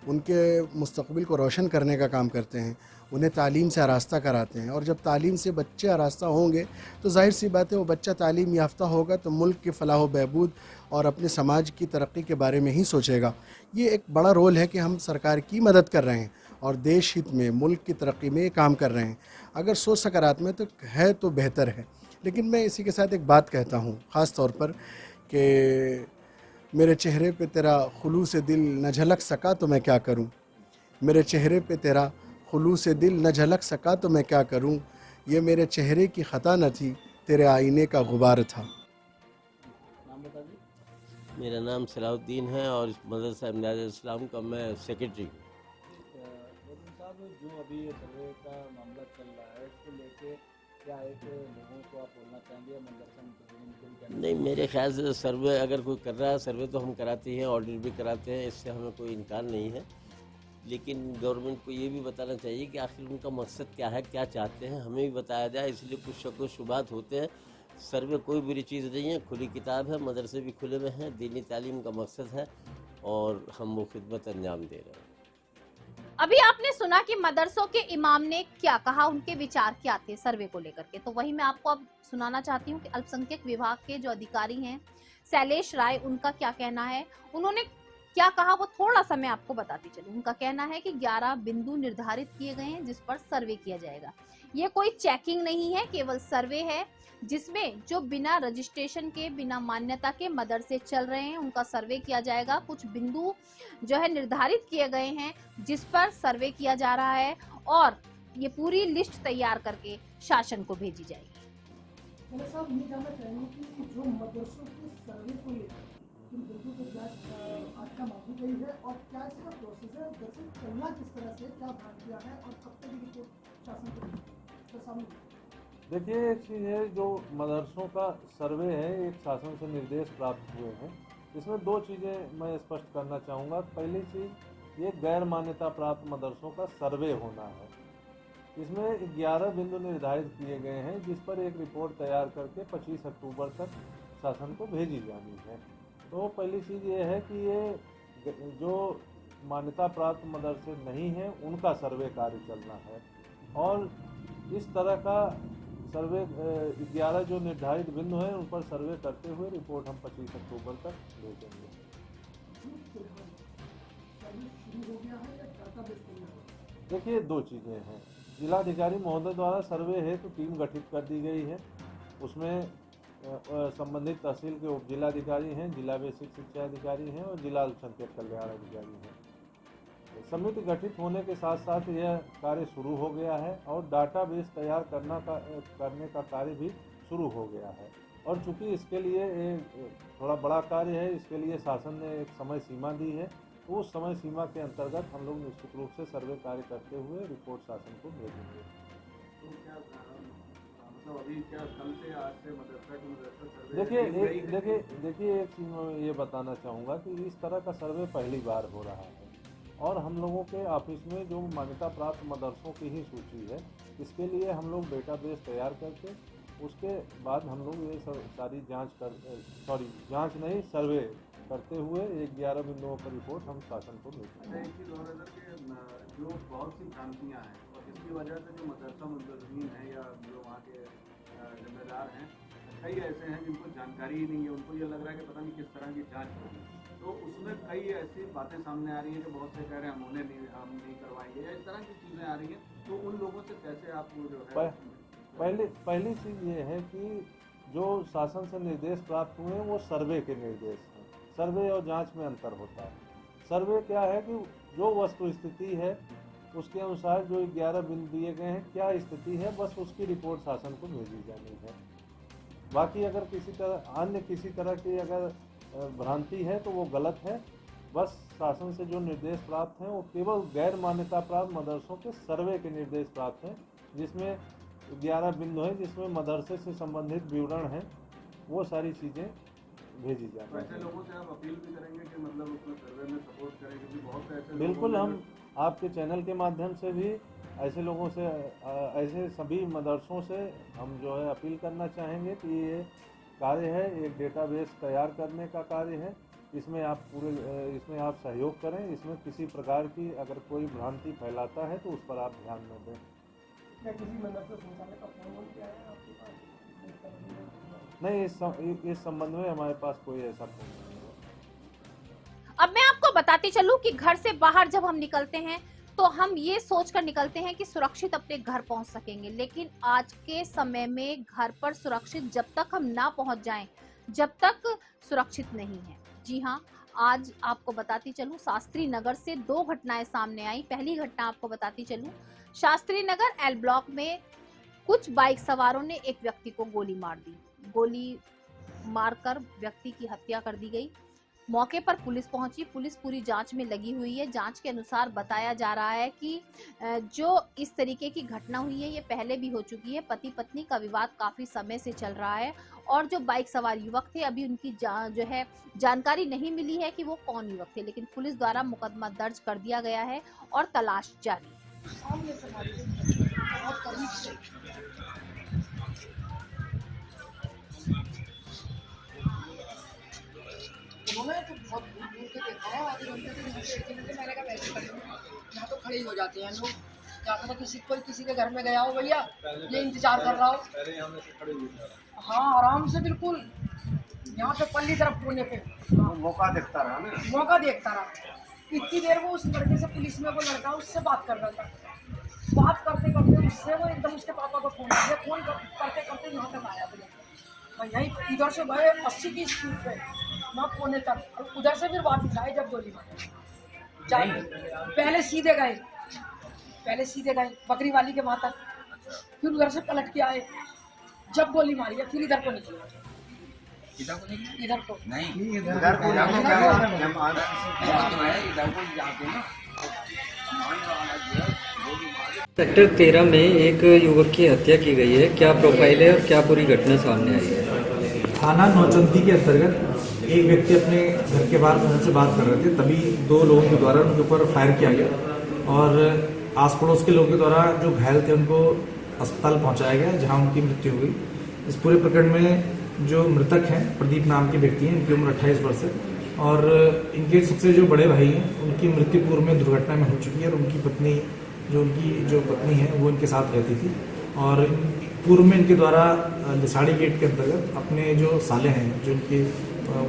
[SPEAKER 8] उनके मुस्तक़बिल को रोशन करने का काम करते हैं, उन्हें तालीम से आरास्ता कराते हैं। और जब तालीम से बच्चे आरास्ता होंगे तो जाहिर सी बात है वो बच्चा तालीम याफ्ता होगा तो मुल्क की फ़लाह व बहबूद और अपने समाज की तरक्की के बारे में ही सोचेगा। ये एक बड़ा रोल है कि हम सरकार की मदद कर रहे हैं और देश हित में, मुल्क की तरक्की में काम कर रहे हैं। अगर सोच सकारात्मक है तो बेहतर है। लेकिन मैं इसी के साथ एक बात कहता हूँ ख़ास तौर पर कि मेरे चेहरे पे तेरा खुलूस दिल न झलक सका तो मैं क्या करूं, मेरे चेहरे पे तेरा खुलूस दिल न झलक सका तो मैं क्या करूं, ये मेरे चेहरे की ख़ता न थी, तेरे आईने का गुबार था।
[SPEAKER 7] नाम बता दीजिए।
[SPEAKER 9] मेरा नाम सलाउद्दीन है और इस मदरसा इमदाद इस्लाम का मैं सेक्रेटरी हूँ।
[SPEAKER 7] साहब, जो अभी ये सर्वे का मामला चल रहा है, इसको लेके क्या एक लोगों को आप बोलना चाहेंगे, मदरसा मुंतज़मीन?
[SPEAKER 9] नहीं, मेरे ख्याल से सर्वे अगर कोई कर रहा है, सर्वे तो हम कराते हैं, ऑडिट भी कराते हैं, इससे हमें कोई इनकार नहीं है। लेकिन गवर्नमेंट को ये भी बताना चाहिए कि आखिर उनका मकसद क्या है, क्या चाहते हैं, हमें भी बताया जाए। इसलिए कुछ शक व शुबात होते हैं। सर्वे कोई बुरी चीज़ नहीं है, खुली किताब है, मदरसे भी खुले में हैं, दीनी तालीम का मकसद है और हम वो खिदमत अंजाम दे रहे हैं।
[SPEAKER 2] अभी आपने सुना कि मदरसों के इमाम ने क्या कहा, उनके विचार क्या थे सर्वे को लेकर के। तो वही मैं आपको अब सुनाना चाहती हूँ कि अल्पसंख्यक विभाग के जो अधिकारी हैं शैलेश राय, उनका क्या कहना है, उन्होंने क्या कहा वो थोड़ा सा मैं आपको बताती चलूं। उनका कहना है कि 11 बिंदु निर्धारित किए गए हैं जिस पर सर्वे किया जाएगा। ये कोई चेकिंग नहीं है, केवल सर्वे है जिसमें जो बिना रजिस्ट्रेशन के, बिना मान्यता के मदरसे चल रहे हैं उनका सर्वे किया जाएगा। कुछ बिंदु जो है निर्धारित किए गए हैं जिस पर सर्वे किया जा रहा है और ये पूरी लिस्ट तैयार करके शासन को भेजी जाएगी।
[SPEAKER 10] साहब, ये जानना चाहेंगे कि जो मदरसों के सर्वे को लेकर इन बिंदु पर जांच आज का मांगी गई है और क्या इसका प्रोसेस है, जैसे चलना किस तरह से, क्या भाग है और कब तक रिपोर्ट शासन को सामने?
[SPEAKER 7] देखिए, एक चीज़ है, जो मदरसों का सर्वे है, एक शासन से निर्देश प्राप्त हुए हैं। इसमें दो चीज़ें मैं स्पष्ट करना चाहूँगा। पहली चीज़, ये गैर मान्यता प्राप्त मदरसों का सर्वे होना है। इसमें 11 बिंदु निर्धारित किए गए हैं जिस पर एक रिपोर्ट तैयार करके 25 अक्टूबर तक शासन को भेजी जानी है। तो पहली चीज़ ये है कि ये जो मान्यता प्राप्त मदरसे नहीं हैं उनका सर्वे कार्य चलना है और इस तरह का सर्वे 11 जो निर्धारित बिंदु हैं उन पर सर्वे करते हुए रिपोर्ट हम 25 अक्टूबर तक भेजेंगे। देखिए, दो चीज़ें हैं। जिलाधिकारी महोदय द्वारा सर्वे हेतु टीम गठित कर दी गई है। उसमें संबंधित तहसील के उप जिलाधिकारी हैं, जिला बेसिक शिक्षा अधिकारी हैं और जिला अल्पसंख्यक कल्याण अधिकारी हैं। समिति गठित होने के साथ साथ यह कार्य शुरू हो गया है और डाटाबेस तैयार करने का कार्य भी शुरू हो गया है। और चूंकि इसके लिए थोड़ा बड़ा कार्य है, इसके लिए शासन ने एक समय सीमा दी है, तो उस समय सीमा के अंतर्गत हम लोग निश्चित रूप से सर्वे कार्य करते हुए रिपोर्ट शासन को भेजेंगे।
[SPEAKER 11] तो क्या मतलब अभी क्या कल से आज से मदरसा की मदरसा सर्वे
[SPEAKER 7] देखिए एक चीज़ मैं ये बताना चाहूँगा कि इस तरह का सर्वे पहली बार हो रहा है और हम लोगों के ऑफिस में जो मान्यता प्राप्त मदरसों की ही सूची है, इसके लिए हम लोग डेटाबेस तैयार करके उसके बाद हम लोग ये सारी सर्वे करते हुए 11 बिंदुओं पर रिपोर्ट हम शासन को भेजते हैं।
[SPEAKER 11] एक चीज़ और है कि जो बहुत सी भ्रांतियाँ हैं और इसकी वजह से जो मदरसा मुंतज़मीन हैं या जो वहाँ के जिम्मेदार हैं, कई ऐसे हैं जिनको जानकारी ही नहीं है, उनको ये लग रहा है कि पता नहीं किस तरह की जाँच होगी, तो उसमें कई ऐसी बातें सामने आ रही हैं कि बहुत से कह रहे हैं हम नहीं करवाएंगे या इस तरह की चीज़ें आ रही हैं, तो उन लोगों से कैसे आप जो है
[SPEAKER 7] पहली चीज़ ये है कि जो शासन से निर्देश प्राप्त हुए हैं वो सर्वे के निर्देश हैं। सर्वे और जांच में अंतर होता है। सर्वे क्या है कि जो वस्तु स्थिति है उसके अनुसार जो 11 बिंदु दिए गए हैं, क्या स्थिति है, बस उसकी रिपोर्ट शासन को भेजी जानी है। बाकी अगर किसी तरह की अगर भ्रांति है तो वो गलत है। बस शासन से जो निर्देश प्राप्त हैं वो केवल गैर मान्यता प्राप्त मदरसों के सर्वे के निर्देश प्राप्त हैं, जिसमें 11 बिंदु हैं, जिसमें मदरसे से संबंधित विवरण हैं, वो सारी चीज़ें भेजी जाती हैं।
[SPEAKER 11] ऐसे लोगों से आप अपील भी करेंगे कि मतलब उसमें सर्वे में सपोर्ट करें, क्योंकि बहुत से ऐसे
[SPEAKER 7] बिल्कुल हम आपके चैनल के माध्यम से भी ऐसे लोगों से, ऐसे सभी मदरसों से हम जो है अपील करना चाहेंगे कि ये कार्य है, एक डेटाबेस तैयार करने का कार्य है, इसमें आप सहयोग करें। इसमें किसी प्रकार की अगर कोई भ्रांति फैलाता है तो उस पर आप ध्यान न दें।
[SPEAKER 10] क्या किसी मदरसा संचालक का फोन किया है आपके पास?
[SPEAKER 7] नहीं, इस संबंध में हमारे पास कोई ऐसा फोन नहीं है।
[SPEAKER 2] अब मैं आपको बताती चलूं कि घर से बाहर जब हम निकलते हैं तो हम ये सोचकर निकलते हैं कि सुरक्षित अपने घर पहुंच सकेंगे, लेकिन आज के समय में घर पर सुरक्षित जब तक हम ना पहुंच जाएं, जब तक सुरक्षित नहीं है। जी हाँ, आज आपको बताती चलूं शास्त्री नगर से 2 घटनाएं सामने आई। पहली घटना आपको बताती चलूं, शास्त्री नगर एल ब्लॉक में कुछ बाइक सवारों ने एक व्यक्ति को गोली मार दी। गोली मारकर व्यक्ति की हत्या कर दी गई। मौके पर पुलिस पहुंची। पुलिस पूरी जांच में लगी हुई है। जांच के अनुसार बताया जा रहा है कि जो इस तरीके की घटना हुई है ये पहले भी हो चुकी है। पति पत्नी का विवाद काफी समय से चल रहा है और जो बाइक सवार युवक थे अभी उनकी जो है जानकारी नहीं मिली है कि वो कौन युवक थे, लेकिन पुलिस द्वारा मुकदमा दर्ज कर दिया गया है और तलाश जारी।
[SPEAKER 10] उन्होंने तो बहुत दूर से देखा है, आधे घंटे से 1 घंटे मैंने कहा वैसे कर यहाँ तो खड़े ही हो जाते हैं लोग। क्या पता किसी के घर में गया हो भैया, ये इंतजार कर रहा हो।
[SPEAKER 11] पहले यहाँ से खड़े हुए थे।
[SPEAKER 10] हाँ, आराम से बिल्कुल यहाँ पे पल्ली तरफ कोने पे
[SPEAKER 11] मौका देखता रहा ना,
[SPEAKER 10] मौका देखता रहा। इतनी देर वो उस लड़के से, पुलिस में वो लड़का उससे बात कर रहा था। बात करते करते उससे वो एकदम उसके पापा को फोन किया। फोन करते करते यहाँ तक आया भैया। यहीं इधर से गए 80 की स्पीड पे ना कोने तक, और उधर से फिर वापस आए जब गोली मारी। पहले सीधे गए बकरी वाली के वहाँ तक, फिर उधर से पलट के आए। जब गोली मारी है फिर इधर को निकले। इधर को नहीं, इधर को
[SPEAKER 12] सेक्टर 13 में एक युवक की हत्या की गई है, क्या प्रोफाइल है और क्या पूरी घटना सामने आई है?
[SPEAKER 13] थाना नौचंदी के अंतर्गत एक व्यक्ति अपने घर के बाहर फोन से बात कर रहे थे, तभी 2 लोगों के द्वारा उनके ऊपर फायर किया गया और आस पड़ोस के लोगों के द्वारा जो घायल थे उनको अस्पताल पहुंचाया गया, जहां उनकी मृत्यु हुई। इस पूरे प्रकरण में जो मृतक हैं प्रदीप नाम के व्यक्ति हैं, इनकी उम्र 28 वर्ष है और इनके सबसे जो बड़े भाई हैं उनकी मृत्यु पूर्व में दुर्घटना में हो चुकी है और उनकी पत्नी है वो इनके साथ रहती थी। और पूर्व में इनके द्वारा लिसाड़ी गेट के अंतर्गत अपने जो साले हैं, जो इनके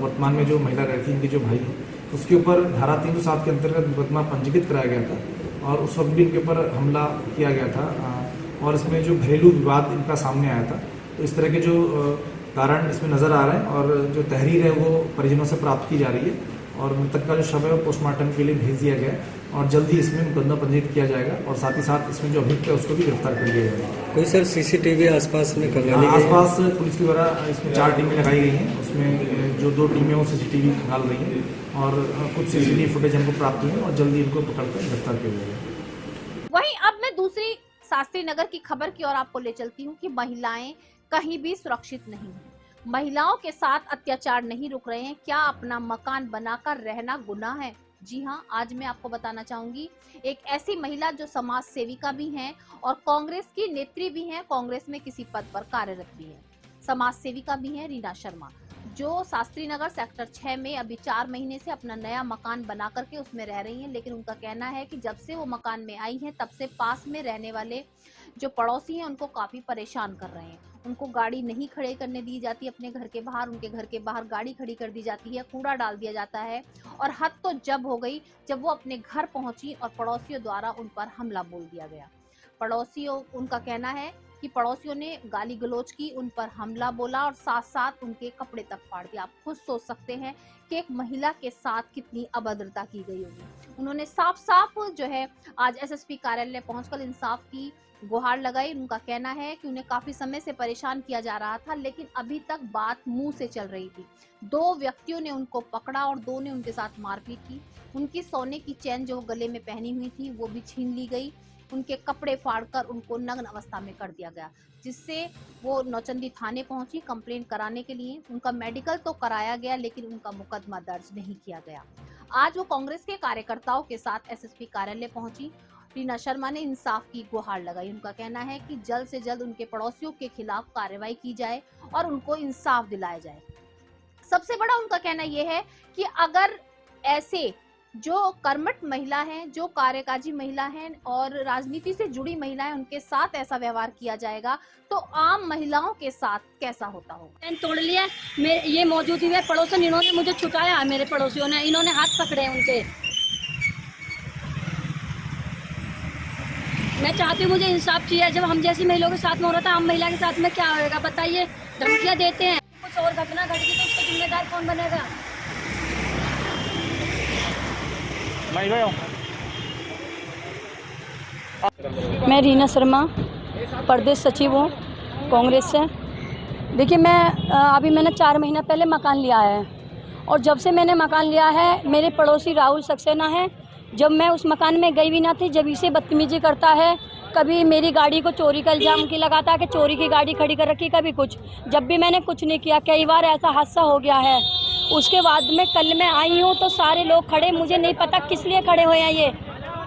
[SPEAKER 13] वर्तमान में जो महिला रहती है, इनके जो भाई हैं, उसके ऊपर धारा 307 के अंतर्गत मुकदमा पंजीकृत कराया गया था और उस वक्त भी इनके ऊपर हमला किया गया था और इसमें जो घरेलू विवाद इनका सामने आया था। तो इस तरह के जो कारण इसमें नज़र आ रहे हैं और जो तहरीर है वो परिजनों से प्राप्त की जा रही है और मृतक का जो शव है वो पोस्टमार्टम के लिए भेज दिया गया है और जल्दी इसमें मुकदमा पंजीकृत किया जाएगा और साथ ही साथ इसमें जो अभियुक्त है उसको भी गिरफ्तार कर लिया जाएगा।
[SPEAKER 12] कोई सर सीसीटीवी आसपास में खंगाली गई है?
[SPEAKER 13] आसपास पुलिस के द्वारा इसमें 4 टीमें लगाई गई हैं, उसमें जो 2 टीमें वो सीसीटीवी खंगाल रही हैं और कुछ सीसीटीवी फुटेज हमको प्राप्त हुई है और जल्दी इनको पकड़कर गिरफ्तार किया जाएगा।
[SPEAKER 2] वहीं अब मैं दूसरी शास्त्री नगर की खबर की ओर आपको ले चलती हूँ कि महिलाएं कहीं भी सुरक्षित नहीं हैं। महिलाओं के साथ अत्याचार नहीं रुक रहे हैं। क्या अपना मकान बनाकर रहना गुनाह है? जी हाँ, आज मैं आपको बताना चाहूंगी एक ऐसी महिला जो समाज सेविका भी हैं और कांग्रेस की नेत्री भी हैं, कांग्रेस में किसी पद पर कार्यरत भी है, समाज सेविका भी हैं, रीना शर्मा, जो शास्त्री नगर सेक्टर 6 में अभी 4 महीने से अपना नया मकान बना करके उसमें रह रही हैं। लेकिन उनका कहना है कि जब से वो मकान में आई हैं तब से पास में रहने वाले जो पड़ोसी हैं उनको काफी परेशान कर रहे हैं। उनको गाड़ी नहीं खड़े करने दी जाती अपने घर के बाहर, उनके घर के बाहर गाड़ी खड़ी कर दी जाती है, कूड़ा डाल दिया जाता है और हद तो जब हो गई जब वो अपने घर पहुंची और पड़ोसियों द्वारा उन पर हमला बोल दिया गया। पड़ोसियों, उनका कहना है कि पड़ोसियों ने गाली गलौज की, उन पर हमला बोला और साथ साथ उनके कपड़े तक फाड़ दिया। आप खुद सोच सकते हैं कि एक महिला के साथ कितनी अभद्रता की गई होगी। उन्होंने साफ साफ जो है आज एसएसपी कार्यालय पहुंचकर इंसाफ की गुहार लगाई। उनका कहना है कि उन्हें काफी समय से परेशान किया जा रहा था लेकिन अभी तक बात मुंह से चल रही थी। 2 व्यक्तियों ने उनको पकड़ा और 2 ने उनके साथ मारपीट की। उनकी सोने की चैन जो गले में पहनी हुई थी वो भी छीन ली गई। उनके कपड़े फाड़कर उनको नग्न अवस्था में कर दिया गया, जिससे वो नौचंदी थाने पहुंची कंप्लेंट कराने के लिए। उनका मेडिकल तो कराया गया लेकिन उनका मुकदमा दर्ज नहीं किया गया। आज वो कांग्रेस के कार्यकर्ताओं के साथ एसएसपी कार्यालय पहुंची। रीना शर्मा ने इंसाफ की गुहार लगाई। उनका कहना है कि जल्द से जल्द उनके पड़ोसियों के खिलाफ कार्रवाई की जाए और उनको इंसाफ दिलाया जाए। सबसे बड़ा उनका कहना यह है कि अगर ऐसे जो कर्मठ महिला हैं, जो कार्यकाजी महिला हैं और राजनीति से जुड़ी महिला हैं, उनके साथ ऐसा व्यवहार किया जाएगा तो आम महिलाओं के साथ कैसा होता होगा।
[SPEAKER 14] तोड़ लिया, ये मौजूद हुए पड़ोसन, इन्होंने मुझे छुटाया, मेरे पड़ोसियों ने, इन्होंने हाथ पकड़े उनके। मैं चाहती हूँ मुझे इंसाफ चाहिए। जब हम जैसी महिलाओं के साथ में हो रहा था, आम महिला के साथ में क्या होगा बताइए? धमकियाँ देते हैं, कुछ और घटना घट गई तो उसका जिम्मेदार कौन बनेगा?
[SPEAKER 15] मैं रीना शर्मा प्रदेश सचिव हूँ कांग्रेस से। देखिए मैंने 4 महीना पहले मकान लिया है और जब से मैंने मकान लिया है मेरे पड़ोसी राहुल सक्सेना है। जब मैं उस मकान में गई भी ना थी, जब इसे बदतमीजी करता है, कभी मेरी गाड़ी को चोरी का इल्ज़ाम की लगाता है कि चोरी की गाड़ी खड़ी कर रखी, कभी कुछ। जब भी मैंने कुछ नहीं किया, कई बार ऐसा हादसा हो गया है। उसके बाद में कल मैं आई हूँ तो सारे लोग खड़े, मुझे नहीं पता किस लिए खड़े हुए हैं ये।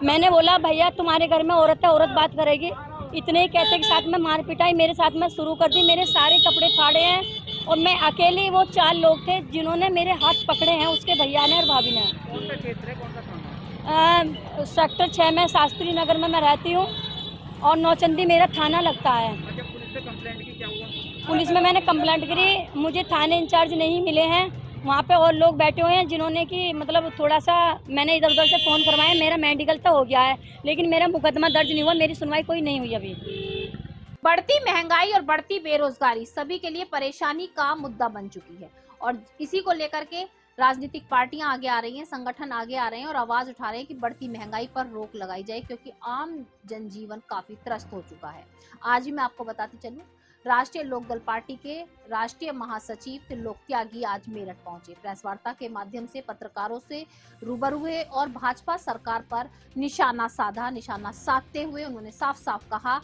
[SPEAKER 15] मैंने बोला भैया तुम्हारे घर में औरत है, औरत बात करेगी। इतने ही कहते के साथ में मार पिटाई मेरे साथ में शुरू कर दी। मेरे सारे कपड़े फाड़े हैं और मैं अकेले, वो 4 लोग थे जिन्होंने मेरे हाथ पकड़े हैं, उसके भैया ने और भाभी ने। सेक्टर 6 में शास्त्री नगर में मैं रहती हूँ और नौचंदी मेरा थाना लगता है। पुलिस में मैंने कंप्लेंट करी, मुझे थाने इंचार्ज नहीं मिले हैं। वहाँ पे और लोग बैठे हुए हैं जिन्होंने कि मतलब थोड़ा सा मैंने इधर उधर से फ़ोन करवाया। मेरा मेडिकल तो हो गया है लेकिन मेरा मुकदमा दर्ज नहीं हुआ, मेरी सुनवाई कोई नहीं हुई अभी।
[SPEAKER 2] बढ़ती महंगाई और बढ़ती बेरोजगारी सभी के लिए परेशानी का मुद्दा बन चुकी है और इसी को लेकर के राजनीतिक पार्टियां आगे आ रही हैं, संगठन आगे आ रहे हैं और आवाज उठा रहे हैं कि बढ़ती महंगाई पर रोक लगाई जाए क्योंकि आम जनजीवन काफी त्रस्त हो चुका है। आज ही मैं आपको बताती चलूं, राष्ट्रीय लोकदल पार्टी के राष्ट्रीय महासचिव त्रिलोक त्यागी आज मेरठ पहुंचे। प्रेस वार्ता के माध्यम से पत्रकारों से रूबरू हुए और भाजपा सरकार पर निशाना साधते हुए उन्होंने साफ साफ कहा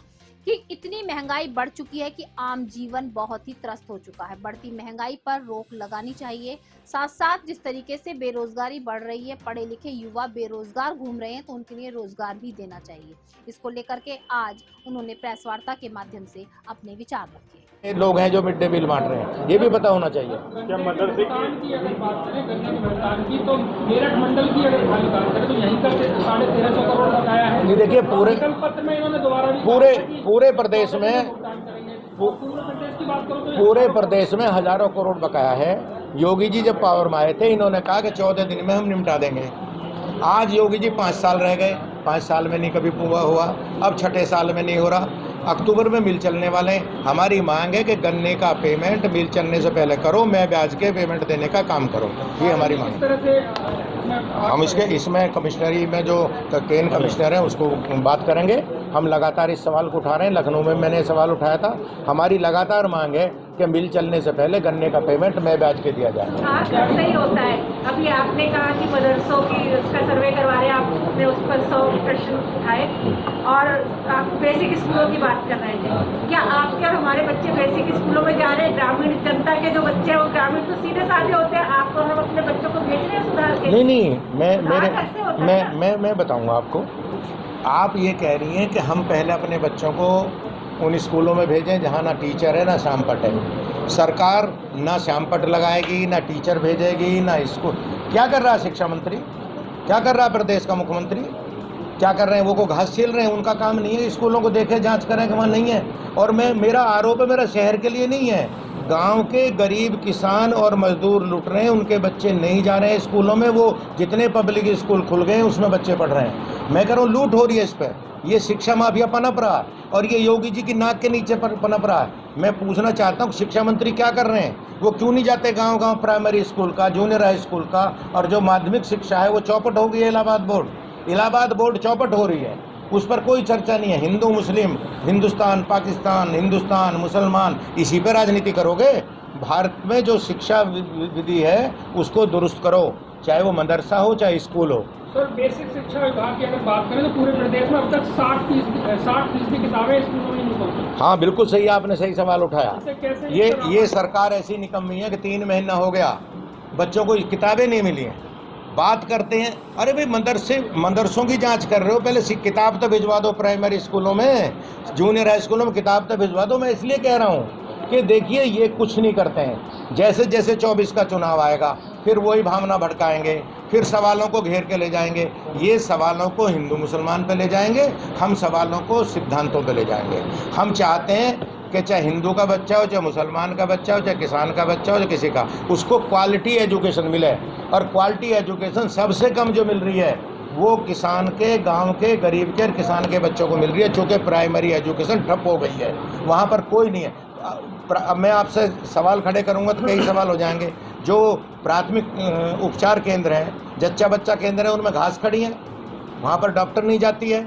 [SPEAKER 2] कि इतनी महंगाई बढ़ चुकी है कि आम जीवन बहुत ही त्रस्त हो चुका है। बढ़ती महंगाई पर रोक लगानी चाहिए। साथ साथ जिस तरीके से बेरोजगारी बढ़ रही है, पढ़े लिखे युवा बेरोजगार घूम रहे हैं तो उनके लिए रोजगार भी देना चाहिए। इसको लेकर के आज उन्होंने प्रेस वार्ता के माध्यम से अपने विचार रखे।
[SPEAKER 16] लोग हैं जो मिड डे मील बांट रहे हैं, ये भी पता होना चाहिए।
[SPEAKER 5] क्या मदरसे की अगर बात करें गन्ने के भुगतान की, तो मेरठ मंडल की अगर खाली बात करें तो यहीं का 1350 करोड़ लगाया है।
[SPEAKER 16] ये देखिए
[SPEAKER 5] पत्र में इन्होंने दोबारा
[SPEAKER 16] पूरे प्रदेश में पूरे प्रदेश में हजारों करोड़ बकाया है। योगी जी जब पावर में आए थे इन्होंने कहा कि 14 दिन में हम निपटा देंगे। आज योगी जी 5 साल रह गए, 5 साल में नहीं कभी पूरा हुआ, अब 6ठे साल में नहीं हो रहा। अक्टूबर में मिल चलने वाले हैं। हमारी मांग है कि गन्ने का पेमेंट मिल चलने से पहले करो, मैं ब्याज के पेमेंट देने का काम करूँ, ये हमारी मांग है। हम इसमें कमिश्नरी में जो केन कमिश्नर है उसको बात करेंगे। हम लगातार इस सवाल को उठा रहे हैं, लखनऊ में मैंने सवाल उठाया था। हमारी लगातार मांग है कि मिल चलने से पहले गन्ने का पेमेंट मैं ब्याज के दिया जाए।
[SPEAKER 17] सही होता है। अभी आपने कहा कि मदरसों की उसका सर्वे करवा रहे हैं, आपने उस पर 100 प्रश्न उठाए और आप बेसिक स्कूलों की बात कर रहे थे। क्या आपके और हमारे बच्चे बेसिक स्कूलों में जा रहे हैं? ग्रामीण जनता के जो बच्चे हैं वो ग्रामीण तो सीधे साधे होते हैं, आपको हम अपने बच्चों को भेज रहे हैं सुधार के?
[SPEAKER 16] नहीं, मैं बताऊंगा आपको। आप ये कह रही हैं कि हम पहले अपने बच्चों को उन स्कूलों में भेजें जहाँ ना टीचर है ना श्यामपट है। सरकार ना श्यामपट लगाएगी, ना टीचर भेजेगी, ना स्कूल। क्या कर रहा है शिक्षा मंत्री? क्या कर रहा है प्रदेश का मुख्यमंत्री? क्या कर रहे हैं? वो को घास छील रहे हैं। उनका काम नहीं है स्कूलों को देखें, जांच करें कि वहाँ नहीं है। और मेरा आरोप है, मेरा शहर के लिए नहीं है, गांव के गरीब किसान और मजदूर लुट रहे हैं, उनके बच्चे नहीं जा रहे हैं स्कूलों में। वो जितने पब्लिक स्कूल खुल गए हैं उसमें बच्चे पढ़ रहे हैं। मैं कह रहा हूँ लूट हो रही है इस पर। ये शिक्षा माफिया पनप रहा है और ये योगी जी की नाक के नीचे पनप रहा है। मैं पूछना चाहता हूँ शिक्षा मंत्री क्या कर रहे हैं? वो क्यों नहीं जाते गांव-गांव प्राइमरी स्कूल का, जूनियर हाई स्कूल का, और जो माध्यमिक शिक्षा है वो चौपट हो गई है। इलाहाबाद बोर्ड चौपट हो रही है, उस पर कोई चर्चा नहीं है। हिंदू मुस्लिम, हिंदुस्तान पाकिस्तान, हिंदुस्तान मुसलमान, इसी पर राजनीति करोगे? भारत में जो शिक्षा विधि है उसको दुरुस्त करो, चाहे वो मदरसा हो चाहे स्कूल हो।
[SPEAKER 5] सर, बेसिक शिक्षा विभाग की अगर बात करें तो पूरे प्रदेश में अब तक 60% किताबें स्कूलों में नहीं पहुंची।
[SPEAKER 16] हाँ, बिल्कुल सही, आपने सही सवाल उठाया। ये सरकार ऐसी निकम्मी है कि 3 महीना हो गया बच्चों को किताबें नहीं मिली हैं। बात करते हैं, अरे भाई मदरसों की जांच कर रहे हो, पहले किताब तो भिजवा दो। प्राइमरी स्कूलों में, जूनियर हाई स्कूलों में किताब तो भिजवा दो। मैं इसलिए कह रहा हूँ कि देखिए ये कुछ नहीं करते हैं। जैसे जैसे 24 का चुनाव आएगा फिर वही भावना भड़काएंगे, फिर सवालों को घेर के ले जाएंगे। ये सवालों को हिंदू मुसलमान पे ले जाएंगे, हम सवालों को सिद्धांतों पे ले जाएंगे। हम चाहते हैं कि चाहे हिंदू का बच्चा हो, चाहे मुसलमान का बच्चा हो, चाहे किसान का बच्चा हो, चाहे किसी का, उसको क्वालिटी एजुकेशन मिले। और क्वालिटी एजुकेशन सबसे कम जो मिल रही है वो किसान के, गांव के, गरीब के और किसान के बच्चों को मिल रही है, चूँकि प्राइमरी एजुकेशन ठप हो गई है, वहाँ पर कोई नहीं है। अब मैं आपसे सवाल खड़े करूँगा तो कई सवाल हो जाएंगे। जो प्राथमिक उपचार केंद्र हैं, जच्चा बच्चा केंद्र है, उनमें घास खड़ी है, वहाँ पर डॉक्टर नहीं जाती है।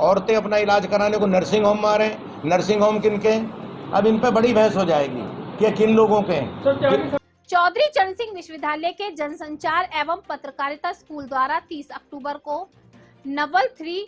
[SPEAKER 16] औरतें अपना इलाज कराने को नर्सिंग होम में आ रहे हैं। नर्सिंग होम किनके हैं? अब इन पर बड़ी बहस हो जाएगी कि किन लोगों के हैं।
[SPEAKER 2] चौधरी चरण सिंह विश्वविद्यालय के जनसंचार एवं पत्रकारिता स्कूल द्वारा 30 अक्टूबर को नवल 3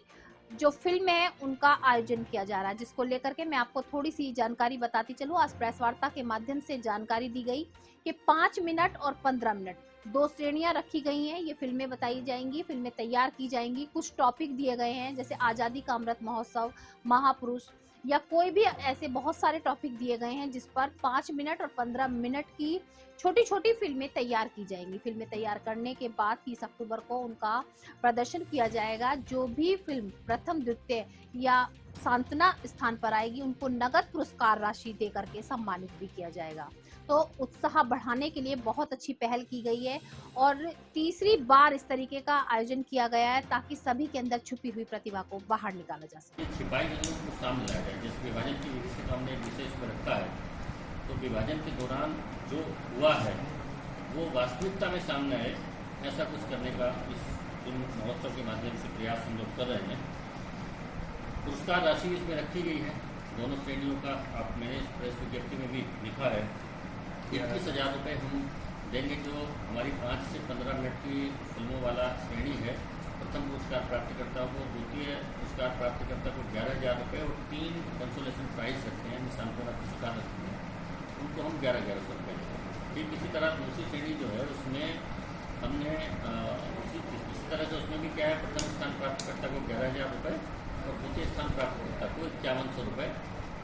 [SPEAKER 2] जो फिल्म है उनका आयोजन किया जा रहा है, जिसको लेकर के मैं आपको थोड़ी सी जानकारी बताती चलूं। आज प्रेस वार्ता के माध्यम से जानकारी दी गई कि 5 मिनट और 15 मिनट 2 श्रेणियां रखी गई हैं। ये फिल्में बताई जाएंगी, फिल्में तैयार की जाएंगी। कुछ टॉपिक दिए गए हैं जैसे आज़ादी का अमृत महोत्सव, महापुरुष, या कोई भी ऐसे बहुत सारे टॉपिक दिए गए हैं जिस पर 5 मिनट और 15 मिनट की छोटी छोटी फिल्में तैयार की जाएंगी। फिल्में तैयार करने के बाद 30 अक्टूबर को उनका प्रदर्शन किया जाएगा। जो भी फिल्म प्रथम, द्वितीय या सांत्वना स्थान पर आएगी उनको नगद पुरस्कार राशि दे करके सम्मानित भी किया जाएगा। तो उत्साह बढ़ाने के लिए बहुत अच्छी पहल की गई है और तीसरी बार इस तरीके का आयोजन किया गया है ताकि सभी के अंदर छुपी हुई प्रतिभा को बाहर निकाला जा सके।
[SPEAKER 18] छिपाई चीजों को सामने लाया जाए। जिस विभाजन की विषय हमने विशेष में रखा है, तो विभाजन के दौरान जो हुआ है वो वास्तविकता में सामने आए, ऐसा कुछ करने का इस फिल्म महोत्सव के माध्यम से प्रयास हम लोग कर रहे हैं। पुरस्कार राशि इसमें रखी गई है दोनों श्रेणियों का। आप मैंने प्रेस विज्ञप्ति में भी लिखा है 21,000 रुपये हम देंगे जो हमारी 5 से 15 मिनट की फिल्मों वाला श्रेणी है। प्रथम पुरस्कार प्राप्तकर्ता को, द्वितीय पुरस्कार प्राप्तकर्ता को 11,000 रुपये और 3 कंसोलेशन प्राइज रखते हैं, सांत्वना पुरस्कार रखते हैं, उनको हम 11,1100 रुपये देंगे। ठीक इसी तरह दूसरी श्रेणी जो है उसमें हमने इसी तरह से उसमें भी क्या है, प्रथम स्थान प्राप्तकर्ता को 11,000 रुपये और द्वितीय स्थान प्राप्तकर्ता को 5100 रुपये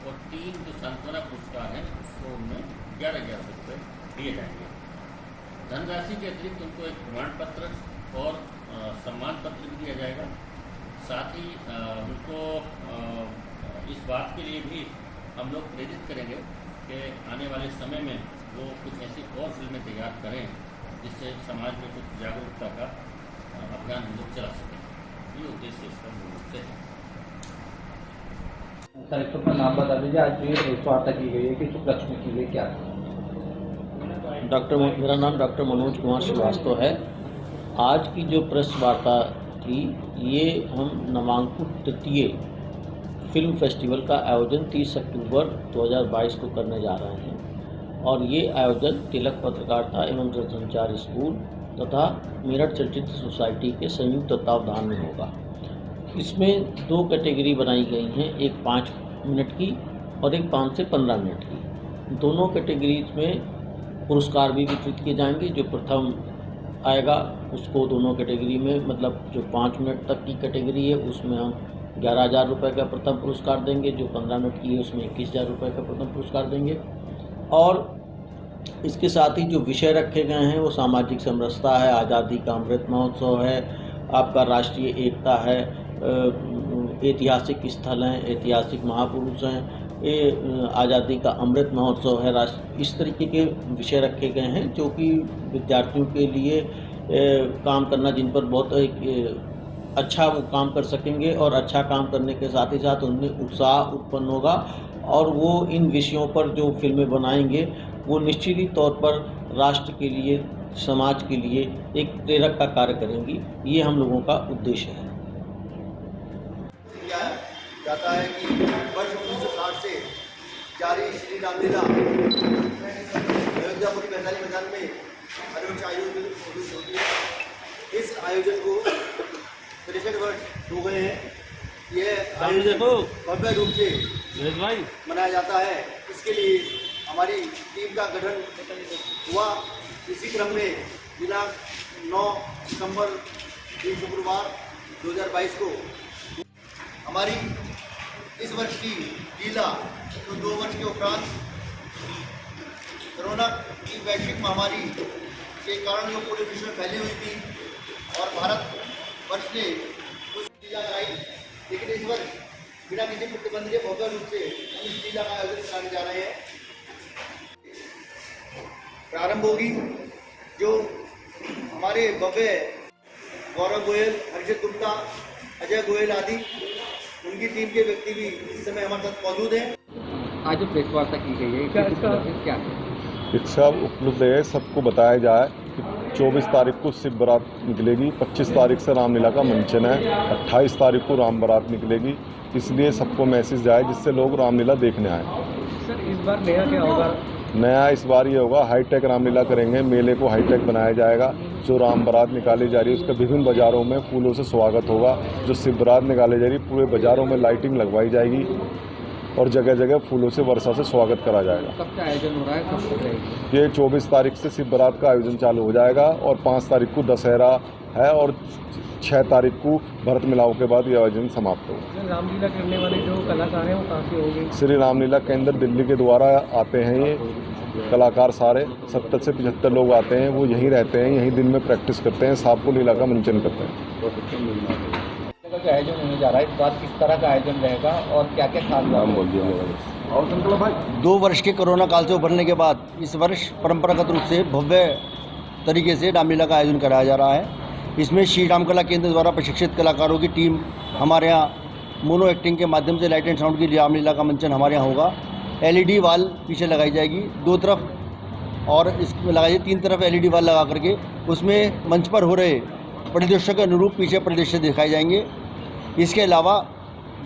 [SPEAKER 18] और 3 जो सांत्वना पुरस्कार हैं उसको उनमें 11,1100 रुपये दिए जाएंगे। धनराशि के अतिरिक्त उनको एक प्रमाण पत्र और सम्मान पत्र भी दिया जाएगा। साथ ही उनको इस बात के लिए भी हम लोग प्रेरित करेंगे कि आने वाले समय में वो कुछ ऐसी और फिल्में तैयार करें जिससे समाज में कुछ जागरूकता का अभियान हम लोग चला सकें। ये उद्देश्य इसका मूल रूप से है।
[SPEAKER 12] सर एक तो अपना नाम बता दीजिए, आज जो ये प्रेस वार्ता की गई है किस उपलक्ष्य में की गई, क्या?
[SPEAKER 9] मेरा नाम डॉक्टर मनोज कुमार श्रीवास्तव है। आज की जो प्रेस वार्ता थी, ये हम नामांकुर तृतीय फिल्म फेस्टिवल का आयोजन 30 अक्टूबर 2022 को करने जा रहे हैं और ये आयोजन तिलक पत्रकारिता एवं जनसंचार स्कूल तथा मेरठ चलचित्र सोसाइटी के संयुक्त तत्वावधान में होगा। इसमें 2 कैटेगरी बनाई गई हैं, एक 5 मिनट की और एक 5 से 15 मिनट की। दोनों कैटेगरीज में पुरस्कार भी वितरित किए जाएंगे। जो प्रथम आएगा उसको दोनों कैटेगरी में, मतलब जो 5 मिनट तक की कैटेगरी है उसमें हम 11,000 रुपये का प्रथम पुरस्कार देंगे, जो 15 मिनट की है उसमें 21,000 रुपये का प्रथम पुरस्कार देंगे। और इसके साथ ही जो विषय रखे गए हैं वो सामाजिक समरसता है, आज़ादी का अमृत महोत्सव है, आपका राष्ट्रीय एकता है, ऐतिहासिक स्थल हैं, ऐतिहासिक महापुरुष हैं, ये आज़ादी का अमृत महोत्सव है, राष्ट्र, इस तरीके के विषय रखे गए हैं जो कि विद्यार्थियों के लिए काम करना, जिन पर बहुत अच्छा वो काम कर सकेंगे और अच्छा काम करने के साथ ही साथ उनमें उत्साह उत्पन्न होगा और वो इन विषयों पर जो फिल्में बनाएंगे वो निश्चित ही तौर पर राष्ट्र के लिए, समाज के लिए एक प्रेरक का कार्य करेंगी। ये हम लोगों का उद्देश्य है।
[SPEAKER 19] जाता है कि वर्ष 1960 से जारी श्री रामलीला अयोध्यापुरी मैदानी मैदान में हर वर्ष आयोजित होती है। इस आयोजन को 63 वर्ष हो गए हैं। यह आयोजन भव्य रूप से मनाया जाता है। इसके लिए हमारी टीम का गठन हुआ। इसी क्रम में दिनांक 9 सितंबर दिन शुक्रवार 2022 को हमारी इस वर्ष की लीला तो 2 वर्ष के उपरांत कोरोना की वैश्विक महामारी के कारण जो पूरे विश्व में फैली हुई थी और भारत वर्ष ने उस लीला कराई, लेकिन इस वर्ष बिना किसी प्रतिबंध के भव्य रूप से हम इस लीला का आयोजन कराने जा रहे हैं। प्रारंभ होगी जो हमारे भव्य गौरव गोयल, हर्षित गुप्ता, अजय गोयल आदि उनकी टीम के व्यक्ति भी इस समय हमारे साथ मौजूद हैं।
[SPEAKER 12] आज जो प्रेस वार्ता की गई है क्या है?
[SPEAKER 20] इसका उपलब्ध है सबको बताया जाए कि 24 तारीख को शिव बारात निकलेगी, 25 तारीख से रामलीला का मंचन है, 28 तारीख को राम बारात निकलेगी। इसलिए सबको मैसेज जाए जिससे लोग रामलीला देखने आए।
[SPEAKER 12] सर इस बार नया क्या होगा?
[SPEAKER 20] नया इस बार ये होगा, हाईटेक रामलीला करेंगे। मेले को हाईटेक बनाया जाएगा। जो राम बारात निकाली जा रही है उसका विभिन्न बाज़ारों में फूलों से स्वागत होगा। जो शिव बारात निकाली जा रही है पूरे बाज़ारों में लाइटिंग लगवाई जाएगी और जगह जगह फूलों से वर्षा से स्वागत करा जाएगा।
[SPEAKER 12] कब का आयोजन हो रहा है, कब तक रहेगी?
[SPEAKER 20] ये 24 तारीख से शिव बारात का आयोजन चालू हो जाएगा और 5 तारीख को दशहरा है और 6 तारीख को भरत मिलाप के बाद ये आयोजन समाप्त होगा।
[SPEAKER 12] रामलीला करने वाले जो कलाकार हैं वो कहाँ से होंगे?
[SPEAKER 20] श्री रामलीला केंद्र दिल्ली के द्वारा आते हैं। ये कलाकार सारे 70 से 75 लोग आते हैं। वो यहीं रहते हैं, यहीं दिन में प्रैक्टिस करते हैं, साप को लीला का मंचन करते हैं।
[SPEAKER 12] का आयोजन होने जा रहा है, इस बार किस तरह का आयोजन रहेगा और क्या क्या खास बात बोल दिया?
[SPEAKER 19] 2 वर्ष के कोरोना काल से उभरने के बाद इस वर्ष परंपरागत रूप से भव्य तरीके से रामलीला का आयोजन कराया जा रहा है। इसमें श्री राम कला केंद्र द्वारा प्रशिक्षित कलाकारों की टीम हमारे यहाँ मोनो एक्टिंग के माध्यम से लाइट एंड साउंड की रामलीला का मंचन हमारे यहाँ होगा। LED वाल पीछे लगाई जाएगी 2 तरफ और इसमें लगाई 3 तरफ LED वाल लगा करके उसमें मंच पर हो रहे परिदृश्य के अनुरूप पीछे परिदृश्य दिखाए जाएंगे। इसके अलावा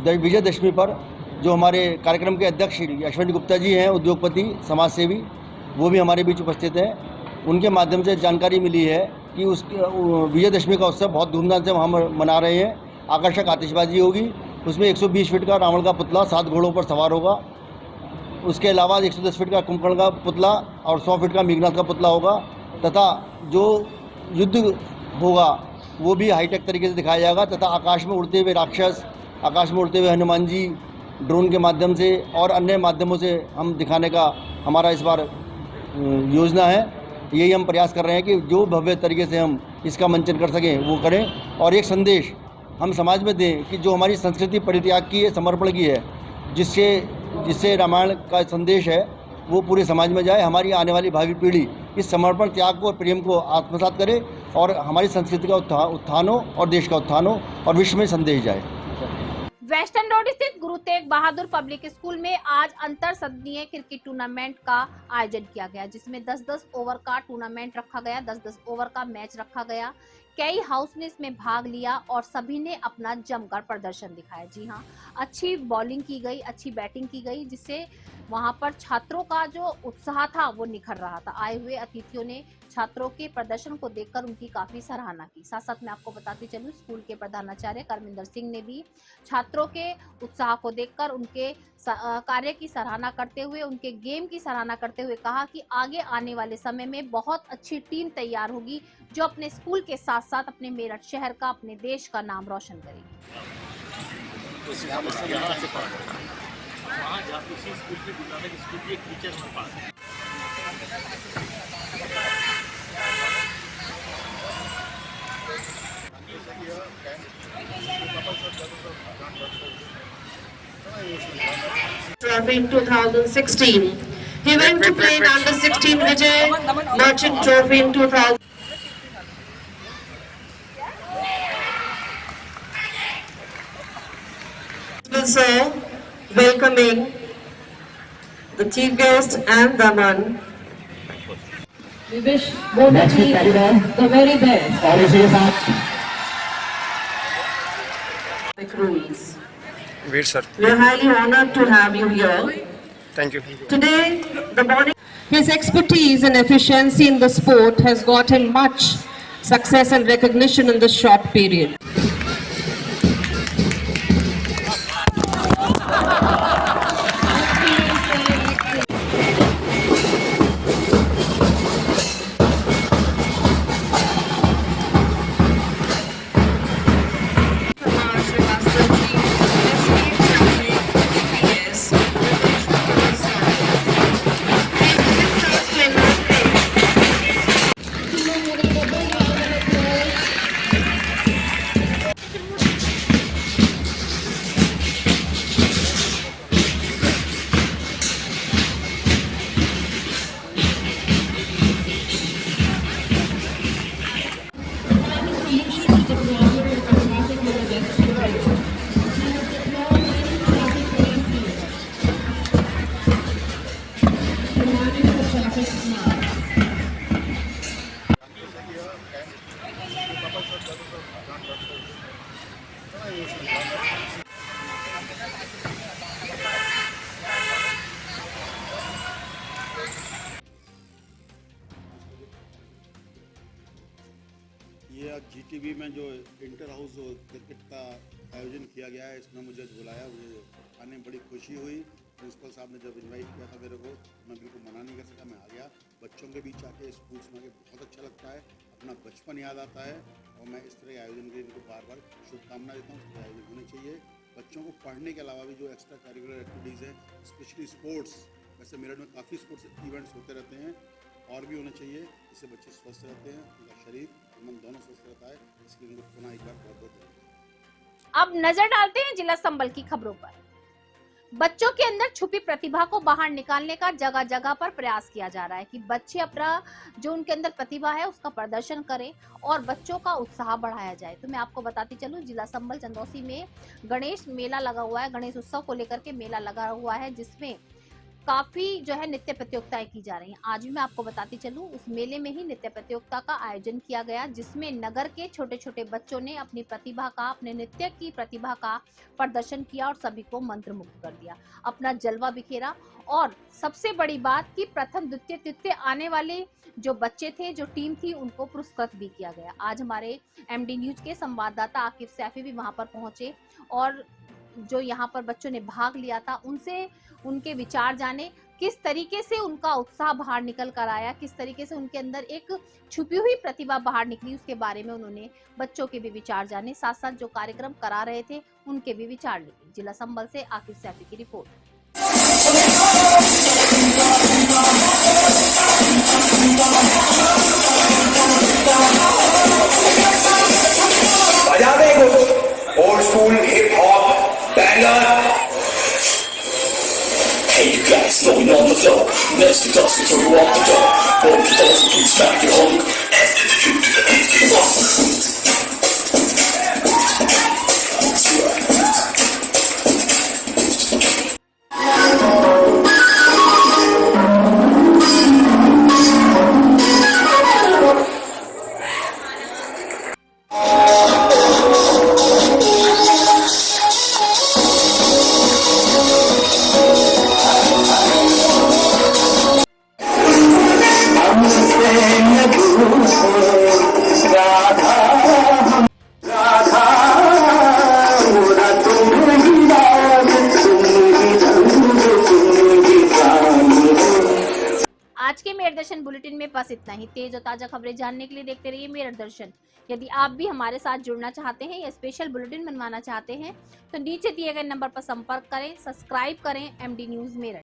[SPEAKER 19] विजयदशमी पर जो हमारे कार्यक्रम के अध्यक्ष अश्विनी गुप्ता जी हैं, उद्योगपति समाज सेवी, वो भी हमारे बीच उपस्थित हैं। उनके माध्यम से जानकारी मिली है कि उस विजयदशमी का उत्सव बहुत धूमधाम से हम मना रहे हैं। आकर्षक आतिशबाजी होगी, उसमें 120 फीट का रावण का पुतला 7 घोड़ों पर सवार होगा। उसके अलावा 110 फीट का कुंभकर्ण का पुतला और 100 फीट का मेघनाथ का पुतला होगा तथा जो युद्ध होगा वो भी हाईटेक तरीके से दिखाया जाएगा तथा आकाश में उड़ते हुए राक्षस, आकाश में उड़ते हुए हनुमान जी, ड्रोन के माध्यम से और अन्य माध्यमों से हम दिखाने का हमारा इस बार योजना है। यही हम प्रयास कर रहे हैं कि जो भव्य तरीके से हम इसका मंचन कर सकें वो करें और एक संदेश हम समाज में दें कि जो हमारी संस्कृति परित्याग की है, समर्पण की है, जिससे रामायण का संदेश है वो पूरे समाज में जाए। हमारी आने वाली भावी पीढ़ी इस समर्पण, त्याग को और प्रेम को आत्मसात करे और हमारी संस्कृति का उत्थान हो और देश का उत्थान हो और विश्व में संदेश जाए।
[SPEAKER 2] वेस्टर्न रोड स्थित गुरु तेग बहादुर पब्लिक स्कूल में आज अंतर सदनीय क्रिकेट टूर्नामेंट का आयोजन किया गया, जिसमें 10-10 ओवर का टूर्नामेंट रखा गया, 10-10 ओवर का मैच रखा गया। कई हाउस ने इसमें भाग लिया और सभी ने अपना जमकर प्रदर्शन दिखाया। जी हाँ, अच्छी बॉलिंग की गई, अच्छी बैटिंग की गई, जिससे वहां पर छात्रों का जो उत्साह था वो निखर रहा था। आए हुए अतिथियों ने छात्रों के प्रदर्शन को देखकर उनकी काफी सराहना की। साथ साथ मैं आपको बताती चलूं, स्कूल के प्रधानाचार्य करमिंदर सिंह ने भी छात्रों के उत्साह को देखकर उनके कार्य की सराहना करते हुए, उनके गेम की सराहना करते हुए कहा कि आगे आने वाले समय में बहुत अच्छी टीम तैयार होगी, जो अपने स्कूल के साथ साथ अपने मेरठ शहर का, अपने देश का नाम रोशन करेगी।
[SPEAKER 18] वहाँ जहाँ उसी स्कूल की गुरुनानक स्कूल की एक टीचर हमारे पास है।
[SPEAKER 21] Trophy in 2016. He went to play in under 16 Vijay Merchant Trophy in 2000. Also welcoming the chief guest and Daman. We wish both the teams the very best. The crews.
[SPEAKER 5] Wait, sir.
[SPEAKER 21] We are highly honored to have you here.
[SPEAKER 5] Thank you.
[SPEAKER 21] Today, the morning. His expertise and efficiency in the sport has got him much success and recognition in this short period.
[SPEAKER 22] ये आज GTB में जो inter house cricket का आयोजन किया गया है, इसमें मुझे बुलाया, मुझे आने में बड़ी खुशी हुई। प्रिंसिपल साहब ने जब इनवाइट किया था मेरे को, मैं बिल्कुल मना नहीं कर सका, मैं आ गया। बच्चों के बीच आके स्कूल्स में आके बहुत अच्छा लगता है, अपना बचपन याद आता है और मैं इस तरह के आयोजन के लिए इनको बार बार शुभकामना देता हूँ। इसके आयोजन होने चाहिए। बच्चों को पढ़ने के अलावा भी जो एक्स्ट्रा करिकुलर एक्टिविटीज़ हैं, स्पेशली स्पोर्ट्स, वैसे मेरठ में काफ़ी स्पोर्ट्स इवेंट्स होते रहते हैं और भी होने चाहिए, जिससे बच्चे स्वस्थ रहते हैं, उनका शरीर और मन दोनों स्वस्थ रहता है। इसलिए उनको पुनः एक बार बहुत बहुत धन्यवाद।
[SPEAKER 2] अब नजर डालते हैं जिला संबल की खबरों पर। बच्चों के अंदर छुपी प्रतिभा को बाहर निकालने का जगह जगह पर प्रयास किया जा रहा है कि बच्चे अपना जो उनके अंदर प्रतिभा है उसका प्रदर्शन करें और बच्चों का उत्साह बढ़ाया जाए। तो मैं आपको बताती चलूं, जिला संबल चंदौसी में गणेश मेला लगा हुआ है, गणेश उत्सव को लेकर के मेला लगा हुआ है, जिसमें काफी जो है नृत्य प्रतियोगिताएं की जा रही हैं। आज भी मैं आपको बताती चलूं, उस मेले में ही नृत्य प्रतियोगिता का आयोजन किया गया, जिसमें नगर के छोटे छोटे बच्चों ने अपनी प्रतिभा का, अपने नृत्य की प्रतिभा का प्रदर्शन किया और सभी को मंत्रमुग्ध कर दिया, अपना जलवा बिखेरा। और सबसे बड़ी बात कि प्रथम, द्वितीय, तृतीय आने वाले जो बच्चे थे, जो टीम थी, उनको पुरस्कृत भी किया गया। आज हमारे एमडी न्यूज के संवाददाता आकिब सैफी भी वहां पर पहुंचे और जो यहाँ पर बच्चों ने भाग लिया था उनसे उनके विचार जाने, किस तरीके से उनका उत्साह बाहर निकल कर आया, किस तरीके से उनके अंदर एक छुपी हुई प्रतिभा बाहर निकली, उसके बारे में उन्होंने बच्चों के भी विचार जाने, साथ साथ जो कार्यक्रम करा रहे थे उनके भी विचार लिए। जिला संबल से आकिब सैफी की report.
[SPEAKER 23] Old school hip hop banger. Hey you guys, going on the floor. Let's get dust until you walk the door. Hold the doors and please smack your home. And the truth to the beat to the boss.
[SPEAKER 2] आज के मेरठ दर्शन bulletin में बस इतना ही। तेज और ताजा खबरें जानने के लिए देखते रहिए मेरठ दर्शन। यदि आप भी हमारे साथ जुड़ना चाहते हैं या स्पेशल बुलेटिन बनवाना चाहते हैं तो नीचे दिए गए नंबर पर संपर्क करें, सब्सक्राइब करें MD न्यूज मेरठ।